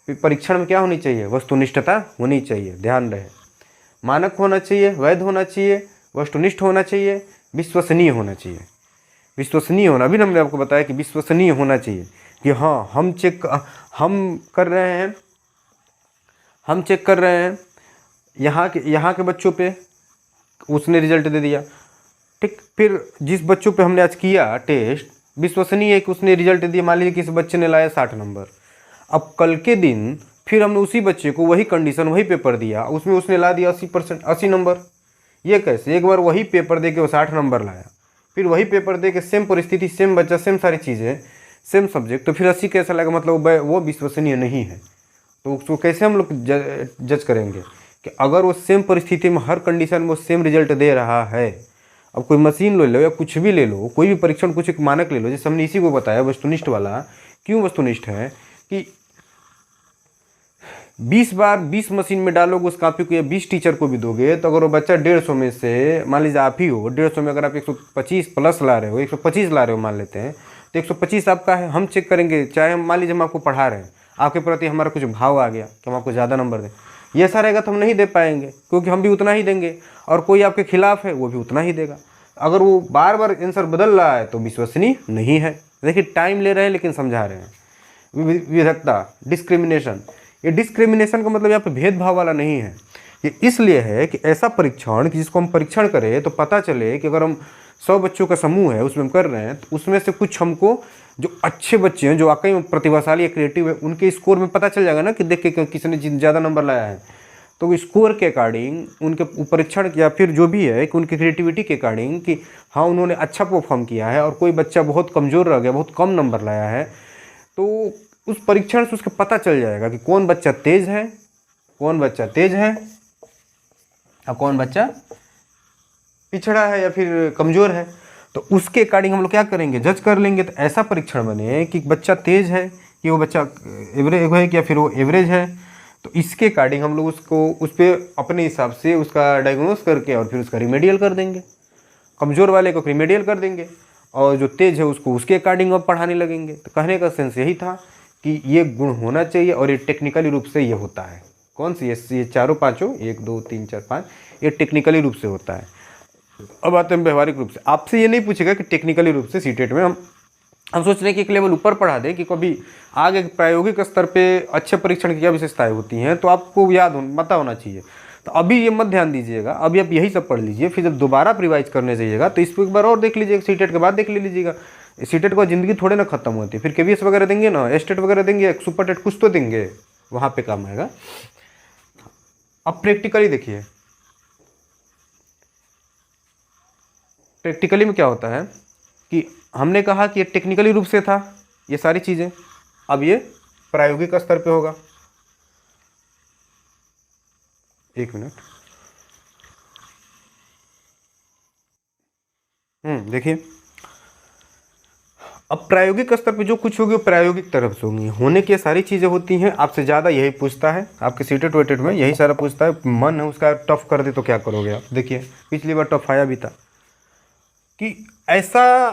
परीक्षण में क्या होनी चाहिए? वस्तुनिष्ठता होनी चाहिए, ध्यान रहे। मानक होना चाहिए, वैध होना चाहिए, वस्तुनिष्ठ होना चाहिए, विश्वसनीय होना चाहिए। विश्वसनीय होना भी हमने आपको बताया कि विश्वसनीय होना चाहिए कि हाँ हम चेक कर रहे हैं यहाँ के बच्चों पे, उसने रिजल्ट दे दिया, ठीक। फिर जिस बच्चों पे हमने आज किया टेस्ट, विश्वसनीय है कि उसने रिजल्ट दिया। मान लीजिए किसी बच्चे ने लाया 60 नंबर, अब कल के दिन फिर हमने उसी बच्चे को वही कंडीशन वही पेपर दिया, उसमें उसने ला दिया 80 नंबर। ये कैसे? एक बार वही पेपर दे के वो 60 नंबर लाया, फिर वही पेपर दे के सेम परिस्थिति, सेम बच्चा, सेम सारी चीज़ें, सेम सब्जेक्ट, तो फिर 80 कैसा लगा? मतलब वो विश्वसनीय नहीं है। तो उसको कैसे हम लोग जज करेंगे कि अगर वो सेम परिस्थिति में हर कंडीशन में वो सेम रिजल्ट दे रहा है। अब कोई मशीन ले लो या कुछ भी ले लो, कोई भी परीक्षण कुछ एक मानक ले लो, जैसे हमने इसी को बताया वस्तुनिष्ठ वाला। क्यों वस्तुनिष्ठ है? कि 20 बार 20 मशीन में डालोगे उस कॉपी को या 20 टीचर को भी दोगे, तो अगर वो बच्चा 150 में से, मान लीजिए आप ही हो, 150 में अगर आप 125 प्लस ला रहे हो, 125 ला रहे हो मान लेते हैं, तो 125 आपका है। हम चेक करेंगे, चाहे हम मान लीजिए हम आपको पढ़ा रहे हैं, आपके प्रति हमारा कुछ भाव आ गया कि हम आपको ज़्यादा नंबर दें, ये ऐसा रहेगा तो हम नहीं दे पाएंगे, क्योंकि हम भी उतना ही देंगे और कोई आपके खिलाफ है वो भी उतना ही देगा। अगर वो बार बार आंसर बदल रहा है तो विश्वसनीय नहीं है। देखिए टाइम ले रहे हैं लेकिन समझा रहे हैं। विविधता, डिस्क्रिमिनेशन, ये डिस्क्रिमिनेशन का मतलब यहाँ पे भेदभाव वाला नहीं है। ये इसलिए है कि ऐसा परीक्षण कि जिसको हम परीक्षण करें तो पता चले कि अगर हम 100 बच्चों का समूह है उसमें हम कर रहे हैं, तो उसमें से कुछ हमको जो अच्छे बच्चे हैं, जो वाकई में प्रतिभाशाली या क्रिएटिव है, उनके स्कोर में पता चल जाएगा ना कि देख के किसने ज़्यादा नंबर लाया है। तो स्कोर के अकॉर्डिंग उनके परीक्षण या फिर जो भी है कि उनकी क्रिएटिविटी के अकॉर्डिंग कि हाँ उन्होंने अच्छा परफॉर्म किया है, और कोई बच्चा बहुत कमज़ोर रह गया, बहुत कम नंबर लाया है, तो उस परीक्षण से उसको पता चल जाएगा कि कौन बच्चा तेज है, और कौन बच्चा पिछड़ा है या फिर कमज़ोर है। तो उसके अकॉर्डिंग हम लोग क्या करेंगे? जज कर लेंगे। तो ऐसा परीक्षण बने कि बच्चा तेज है, कि वो बच्चा एवरेज है, या फिर वो एवरेज है। तो इसके अकॉर्डिंग हम लोग उसको उस पर अपने हिसाब से उसका डायग्नोस करके और फिर उसका रिमेडियल कर देंगे। कमज़ोर वाले को रिमेडियल कर देंगे और जो तेज है उसको उसके अकॉर्डिंग अब पढ़ाने लगेंगे। तो कहने का सेंस यही था कि ये गुण होना चाहिए, और ये टेक्निकली रूप से ये होता है। कौन सी? ये चारों पाँचों, 1 2 3 4 5, ये टेक्निकली रूप से होता है। अब आते हैं व्यवहारिक रूप से। आपसे ये नहीं पूछेगा कि टेक्निकली रूप से सीटेट में हम सोच रहे हैं कि एक लेवल ऊपर पढ़ा दें, कि कभी आगे प्रायोगिक स्तर पे अच्छे परीक्षण की क्या विशेषताएं होती हैं, तो आपको पता होना चाहिए। तो अभी ये मत ध्यान दीजिएगा, अभी आप यही सब पढ़ लीजिए, फिर जब दोबारा रिवाइज करने जाइएगा तो इसको एक बार और देख लीजिएगा, सीटेट के बाद देख लीजिएगा। सीटेट का ज़िंदगी थोड़े ना खत्म होती है, फिर केवीएस वगैरह देंगे ना, एस्टेट वगैरह देंगे, सुपर टेट कुछ तो देंगे, वहाँ पे काम आएगा। अब प्रैक्टिकली देखिए, प्रैक्टिकली में क्या होता है कि हमने कहा कि ये टेक्निकली रूप से था ये सारी चीज़ें, अब ये प्रायोगिक स्तर पे होगा। एक मिनट, देखिए अब प्रायोगिक स्तर पे जो कुछ होगी वो प्रायोगिक तरफ से होंगी, होने की सारी चीज़ें होती हैं। आपसे ज़्यादा यही पूछता है, आपके सीटेट वेटेड में यही सारा पूछता है। मन है उसका टफ कर दे तो क्या करोगे आप? देखिए पिछली बार टफ आया भी था कि ऐसा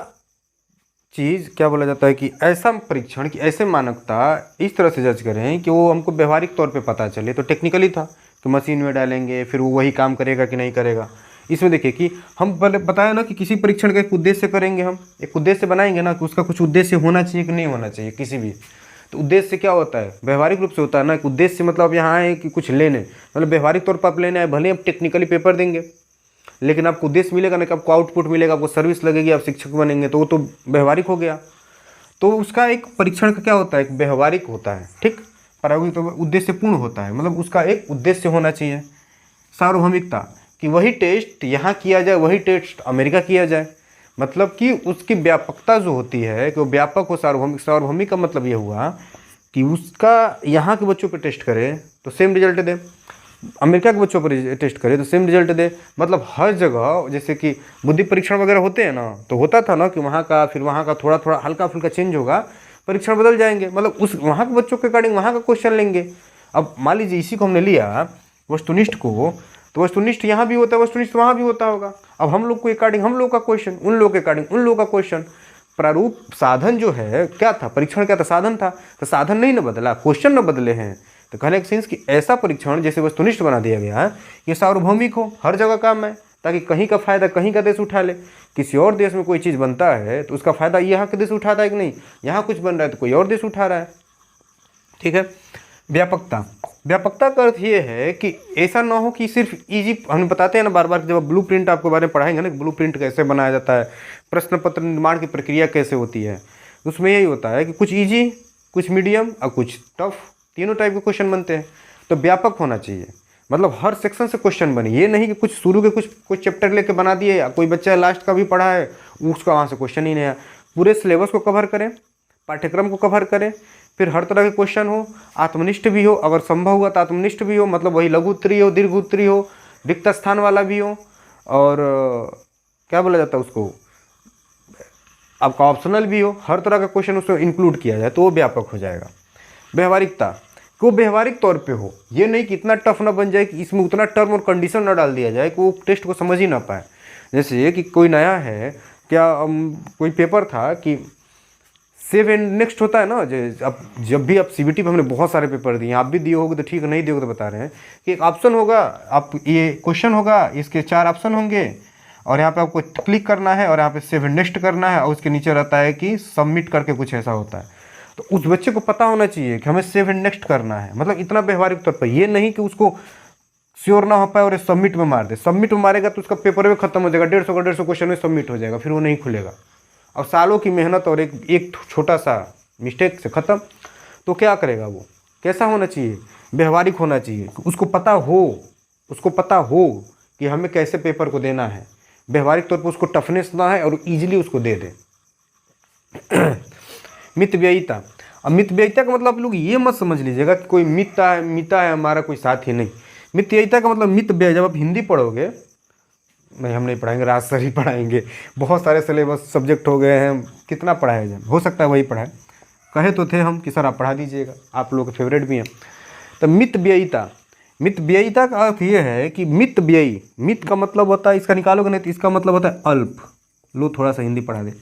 चीज़ क्या बोला जाता है कि ऐसा परीक्षण की ऐसे मानकता इस तरह से जज करें कि वो हमको व्यवहारिक तौर पे पता चले। तो टेक्निकली था कि मशीन में डालेंगे फिर वो वही काम करेगा कि नहीं करेगा। इसमें देखिए कि हम पहले बताया ना कि किसी परीक्षण का एक उद्देश्य करेंगे, हम एक उद्देश्य बनाएंगे ना कि उसका कुछ उद्देश्य होना चाहिए कि नहीं होना चाहिए किसी भी। तो उद्देश्य क्या होता है? व्यवहारिक रूप से होता है ना कि उद्देश्य मतलब यहाँ है कि कुछ लेने, मतलब व्यवहारिक तौर पर आप लेने आए, भले आप टेक्निकली पेपर देंगे लेकिन आपको उद्देश्य मिलेगा ना कि आपको आउटपुट मिलेगा, आपको सर्विस लगेगी, आप शिक्षक बनेंगे, तो वो तो व्यवहारिक हो गया। तो उसका एक परीक्षण का क्या होता है? एक व्यवहारिक होता है, ठीक। प्रायोगिक तो उद्देश्यपूर्ण होता है, मतलब उसका एक उद्देश्य होना चाहिए। सार्वभौमिकता कि वही टेस्ट यहाँ किया जाए, वही टेस्ट अमेरिका किया जाए, मतलब कि उसकी व्यापकता जो होती है कि वो व्यापक हो, सार्वभौमिक। सार्वभौमिक का मतलब ये हुआ कि उसका यहाँ के बच्चों पर टेस्ट करे तो सेम रिजल्ट दे, अमेरिका के बच्चों पर टेस्ट करे तो सेम रिजल्ट दे। मतलब हर जगह जैसे कि बुद्धि परीक्षण वगैरह होते हैं ना, तो होता था ना कि वहाँ का फिर वहाँ का थोड़ा थोड़ा हल्का फुल्का चेंज होगा, परीक्षण बदल जाएंगे, मतलब उस वहाँ के बच्चों के अकॉर्डिंग वहाँ का क्वेश्चन लेंगे। अब मान लीजिए इसी को हमने लिया वस्तुनिष्ठ को, तो वस्तुनिष्ठ यहाँ भी होता है, वस्तुनिष्ठ वहाँ भी होता होगा। अब हम लोग के अकॉर्डिंग हम लोग का क्वेश्चन, उन लोग के अकॉर्डिंग उन लोग का क्वेश्चन। प्रारूप साधन जो है क्या था, परीक्षण क्या था, साधन था। तो साधन नहीं ना बदला, क्वेश्चन न बदले हैं। तो कहने का सेंस कि ऐसा परीक्षण जैसे वस्तुनिष्ठ बना दिया गया है, ये सार्वभौमिक हो, हर जगह काम है, ताकि कहीं का फायदा कहीं का देश उठा ले। किसी और देश में कोई चीज़ बनता है तो उसका फायदा यहाँ का देश उठाता है कि नहीं, यहाँ कुछ बन रहा है तो कोई और देश उठा रहा है। ठीक है। व्यापकता, व्यापकता का अर्थ ये है कि ऐसा ना हो कि सिर्फ इजी, हम बताते हैं ना बार बार, जब ब्लू प्रिंट आपके बारे में पढ़ाएंगे ना, ब्लू प्रिंट कैसे बनाया जाता है, प्रश्न पत्र निर्माण की प्रक्रिया कैसे होती है, उसमें यही होता है कि कुछ इजी, कुछ मीडियम और कुछ टफ, तीनों टाइप के क्वेश्चन बनते हैं। तो व्यापक होना चाहिए, मतलब हर सेक्शन से क्वेश्चन बने। ये नहीं कि कुछ शुरू के कुछ चैप्टर लेके बना दिए, या कोई बच्चा लास्ट का भी पढ़ा है उसका वहाँ से क्वेश्चन ही नहीं आया। पूरे सिलेबस को कवर करें, पाठ्यक्रम को कवर करें, फिर हर तरह के क्वेश्चन हो, आत्मनिष्ठ भी हो, अगर संभव हुआ तो आत्मनिष्ठ भी हो, मतलब वही लघु उत्तरीय हो, दीर्घ उत्तरीय हो, रिक्त स्थान वाला भी हो, और क्या बोला जाता है उसको, आपका ऑप्शनल भी हो, हर तरह का क्वेश्चन उसमें इंक्लूड किया जाए तो वो व्यापक हो जाएगा। व्यवहारिकता को व्यवहारिक तौर पे हो, ये नहीं कि इतना टफ ना बन जाए कि इसमें उतना टर्म और कंडीशन ना डाल दिया जाए कि वो टेस्ट को समझ ही ना पाए। जैसे ये कि कोई नया है क्या, कोई पेपर था कि सेव एंड नेक्स्ट होता है ना, अब जब भी आप सीबीटी पे हमने बहुत सारे पेपर दिए, आप भी दिए होगे तो ठीक, नहीं दिए होगे तो बता रहे हैं कि एक ऑप्शन होगा, आप ये क्वेश्चन होगा, इसके 4 ऑप्शन होंगे और यहाँ पे आपको क्लिक करना है और यहाँ पे सेव एंड नेक्स्ट करना है, और उसके नीचे रहता है कि सबमिट करके कुछ ऐसा होता है। तो उस बच्चे को पता होना चाहिए कि हमें सेव एंड नेक्स्ट करना है, मतलब इतना व्यवहारिक तौर पर, ये नहीं कि उसको श्योर ना हो पाए और सबमिट में मार दे। सबमिट में मारेगा तो उसका पेपर में खत्म हो जाएगा, 150 क्वेश्चन में सबमिट हो जाएगा, फिर वो नहीं खुलेगा। अब सालों की मेहनत और एक छोटा सा मिस्टेक से ख़त्म। तो क्या करेगा वो, कैसा होना चाहिए, व्यवहारिक होना चाहिए, उसको पता हो कि हमें कैसे पेपर को देना है, व्यवहारिक तौर पर उसको टफनेस ना है और ईजिली उसको दे दे। मितव्ययिता, अब मितव्ययिता का मतलब आप लोग ये मत समझ लीजिएगा कि कोई मिता है हमारा कोई साथी, नहीं। मितव्ययिता का मतलब मितव्यय, जब आप हिंदी पढ़ोगे, नहीं हम नहीं पढ़ाएंगे, राज सर ही पढ़ाएंगे, बहुत सारे सिलेबस सब्जेक्ट हो गए हैं, कितना पढ़ाया जाए, हो सकता है वही पढ़ाए, कहे तो थे हम कि सर आप पढ़ा दीजिएगा, आप लोग के फेवरेट भी हैं। तो मितव्ययिता, मितव्ययिता का अर्थ ये है कि मितव्ययी, मित का मतलब होता है, इसका निकालोगे नहीं तो इसका मतलब होता है अल्प, लो थोड़ा सा हिंदी पढ़ा दे,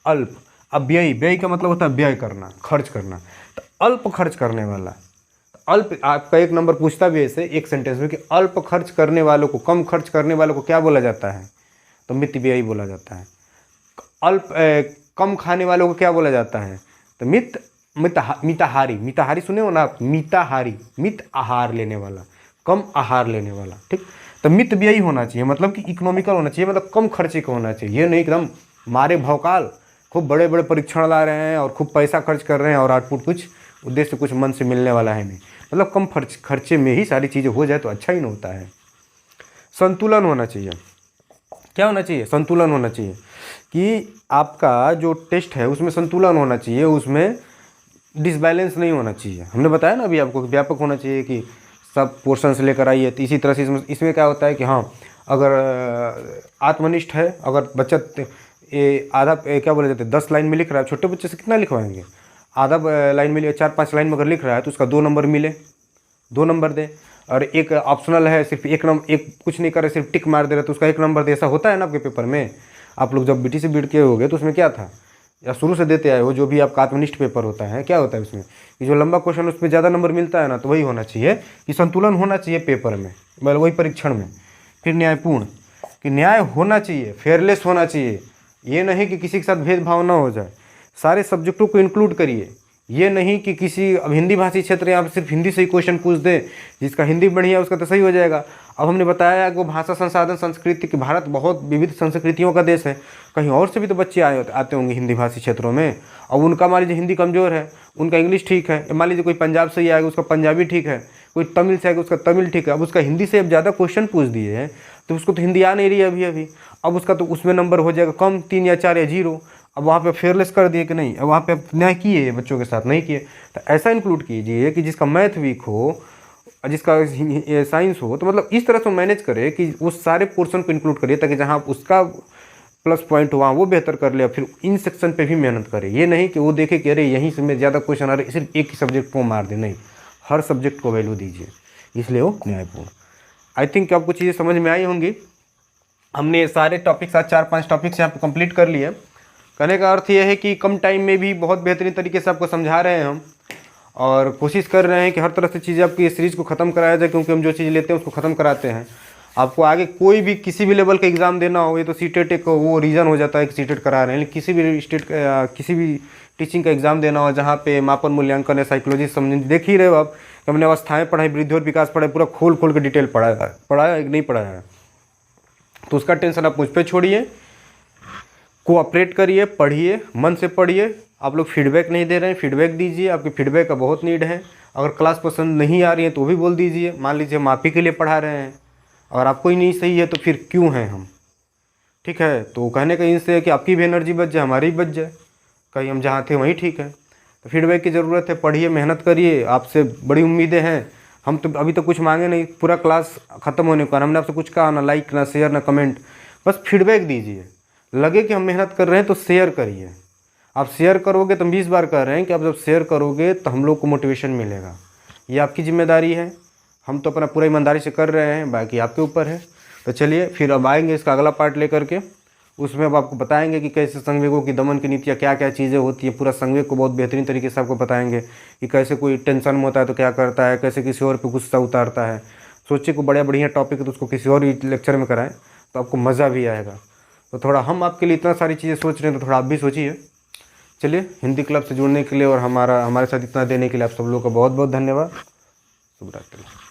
अल्प। अब व्ययी, व्यय का मतलब होता है व्यय करना, खर्च करना, तो अल्प खर्च करने वाला। अल्प, आपका एक नंबर पूछता भी ऐसे एक सेंटेंस में कि अल्प खर्च करने वालों को, कम खर्च करने वालों को क्या बोला जाता है, तो मितव्ययी बोला जाता है। अल्प कम खाने वालों को क्या बोला जाता है, तो मिताहारी, मिताहारी सुने हो ना आप, मिताहारी, मित आहार लेने वाला, कम आहार लेने वाला, ठीक। तो मितव्ययी होना चाहिए, मतलब कि इकोनॉमिकल होना चाहिए, मतलब कम खर्चे का होना चाहिए। ये नहीं एकदम मारे भौकाल खूब बड़े बड़े परीक्षण ला रहे हैं और खूब पैसा खर्च कर रहे हैं और आउटपुट कुछ उद्देश्य कुछ मन से मिलने वाला है नहीं, मतलब कम खर्चे में ही सारी चीज़ें हो जाए तो अच्छा ही नहीं होता है। संतुलन होना चाहिए, क्या होना चाहिए, संतुलन होना चाहिए कि आपका जो टेस्ट है उसमें संतुलन होना चाहिए, उसमें डिसबैलेंस नहीं होना चाहिए। हमने बताया ना अभी आपको, व्यापक होना चाहिए कि सब पोर्शन से लेकर आइए। तो इसी तरह से इसमें क्या होता है कि हाँ, अगर आत्मनिष्ठ है, अगर बच्चा आधा क्या बोले जाते हैं 10 लाइन में लिख रहा है, छोटे बच्चे से कितना लिखवाएंगे, आधा लाइन में 4-5 लाइन में अगर लिख रहा है तो उसका 2 नंबर मिले, 2 नंबर दे। और एक ऑप्शनल है, सिर्फ एक कुछ नहीं कर रहे, सिर्फ टिक मार दे रहे तो उसका 1 नंबर दे। ऐसा होता है ना आपके पेपर में, आप लोग जब बीटी से बीट किए होगे तो उसमें क्या था, या शुरू से देते आए हो, जो भी आपका आत्मनिष्ठ पेपर होता है, क्या होता है उसमें कि जो लंबा क्वेश्चन उसमें ज़्यादा नंबर मिलता है ना, तो वही होना चाहिए कि संतुलन होना चाहिए पेपर में, मतलब वही परीक्षण में। फिर न्यायपूर्ण, कि न्याय होना चाहिए, फेयरलेस होना चाहिए, ये नहीं कि किसी के साथ भेदभाव ना हो जाए, सारे सब्जेक्टों को इंक्लूड करिए। ये नहीं कि किसी, अब हिंदी भाषी क्षेत्र यहाँ पर सिर्फ हिंदी से ही क्वेश्चन पूछ दे, जिसका हिंदी बढ़िया उसका तो सही हो जाएगा। अब हमने बताया कि वो भाषा संसाधन संस्कृति कि भारत बहुत विविध संस्कृतियों का देश है, कहीं और से भी तो बच्चे आते होंगे हिंदी भाषी क्षेत्रों में। अब उनका मान लीजिए हिंदी कमज़ोर है, उनका इंग्लिश ठीक है, मान लीजिए कोई पंजाब से ही आएगा उसका पंजाबी ठीक है, कोई तमिल से आएगा उसका तमिल ठीक है, अब उसका हिंदी से अब ज़्यादा क्वेश्चन पूछ दिए हैं तो उसको तो हिंदी आ नहीं रही है अभी अभी। अब उसका तो उसमें नंबर हो जाएगा कम, 3 या 4 या 0। अब वहाँ पे फेयरलेस कर दिए कि नहीं, अब वहाँ पे न्याय किए बच्चों के साथ, नहीं किए। तो ऐसा इंक्लूड कीजिए कि जिसका मैथ वीक हो, जिसका साइंस हो, तो मतलब इस तरह से मैनेज करे कि उस सारे पोर्शन को इंक्लूड करिए, ताकि जहाँ उसका प्लस पॉइंट हुआ वो बेहतर कर ले, फिर इन सेक्शन पे भी मेहनत करे। ये नहीं कि वो देखे कि अरे यहीं से में ज़्यादा क्वेश्चन आ रहे, सिर्फ एक ही सब्जेक्ट को मार दे, नहीं, हर सब्जेक्ट को वैल्यू दीजिए, इसलिए वो न्यायपूर्ण। आई थिंक आपको चीज़ें समझ में आई होंगी। हमने सारे टॉपिक्स आज 4-5 टॉपिक्स यहाँ पे कंप्लीट कर लिए। कहने का अर्थ ये है कि कम टाइम में भी बहुत बेहतरीन तरीके से आपको समझा रहे हैं हम, और कोशिश कर रहे हैं कि हर तरह से चीज़ें आपकी इस सीरीज़ को ख़त्म कराया जाए, क्योंकि हम जो चीज़ लेते हैं उसको ख़त्म कराते हैं। आपको आगे कोई भी किसी भी लेवल का एग्ज़ाम देना हो, ये तो सीटेट एक वो रीज़न हो जाता है कि सीटेट करा रहे हैं, लेकिन किसी भी टीचिंग का एग्ज़ाम देना हो जहाँ पे मापन मूल्यांकन है, साइकोलॉजी समझ, देख ही रहे हो आप कि हमने अवस्थाएँ पढ़ाई, वृद्धि और विकास पढ़ाई, पूरा खोल के डिटेल पढ़ाया है कि नहीं पढ़ाया है। तो उसका टेंशन आप मुझ पर छोड़िए, कोऑपरेट करिए, पढ़िए, मन से पढ़िए। आप लोग फीडबैक नहीं दे रहे हैं, फीडबैक दीजिए, आपकी फीडबैक का बहुत नीड है। अगर क्लास पसंद नहीं आ रही है तो भी बोल दीजिए। मान लीजिए हम आप ही के लिए पढ़ा रहे हैं और आपको ही नहीं सही है तो फिर क्यों हैं हम, ठीक है। तो कहने का इनसे है कि आपकी भी एनर्जी बच जाए, हमारी भी बच जाए, कहीं हम जहाँ थे वहीं ठीक है। तो फीडबैक की ज़रूरत है, पढ़िए, मेहनत करिए, आपसे बड़ी उम्मीदें हैं। हम तो अभी तो कुछ मांगे नहीं, पूरा क्लास ख़त्म होने का हमने आपसे कुछ कहा ना, लाइक ना शेयर ना कमेंट, बस फीडबैक दीजिए। लगे कि हम मेहनत कर रहे हैं तो शेयर करिए। आप शेयर करोगे तो हम 20 बार कह रहे हैं कि आप जब शेयर करोगे तो हम लोग को मोटिवेशन मिलेगा। ये आपकी जिम्मेदारी है, हम तो अपना पूरा ईमानदारी से कर रहे हैं, बाकी आपके ऊपर है। तो चलिए फिर अब आएंगे इसका अगला पार्ट लेकर के, उसमें अब आपको बताएंगे कि कैसे संवेगों की दमन की नीतियाँ, क्या क्या चीज़ें होती हैं। पूरा संवेग को बहुत बेहतरीन तरीके से आपको बताएंगे कि कैसे कोई टेंशन में होता है तो क्या करता है, कैसे किसी और पे गुस्सा उतारता है। सोचिए को बढ़िया टॉपिक है तो उसको किसी और लेक्चर में कराएं तो आपको मज़ा भी आएगा। तो थोड़ा हम आपके लिए इतना सारी चीज़ें सोच रहे हैं तो थोड़ा आप भी सोचिए। चलिए, हिंदी क्लब से जुड़ने के लिए और हमारे साथ इतना देने के लिए आप सब लोगों का बहुत बहुत धन्यवाद। शुभ रात्रि।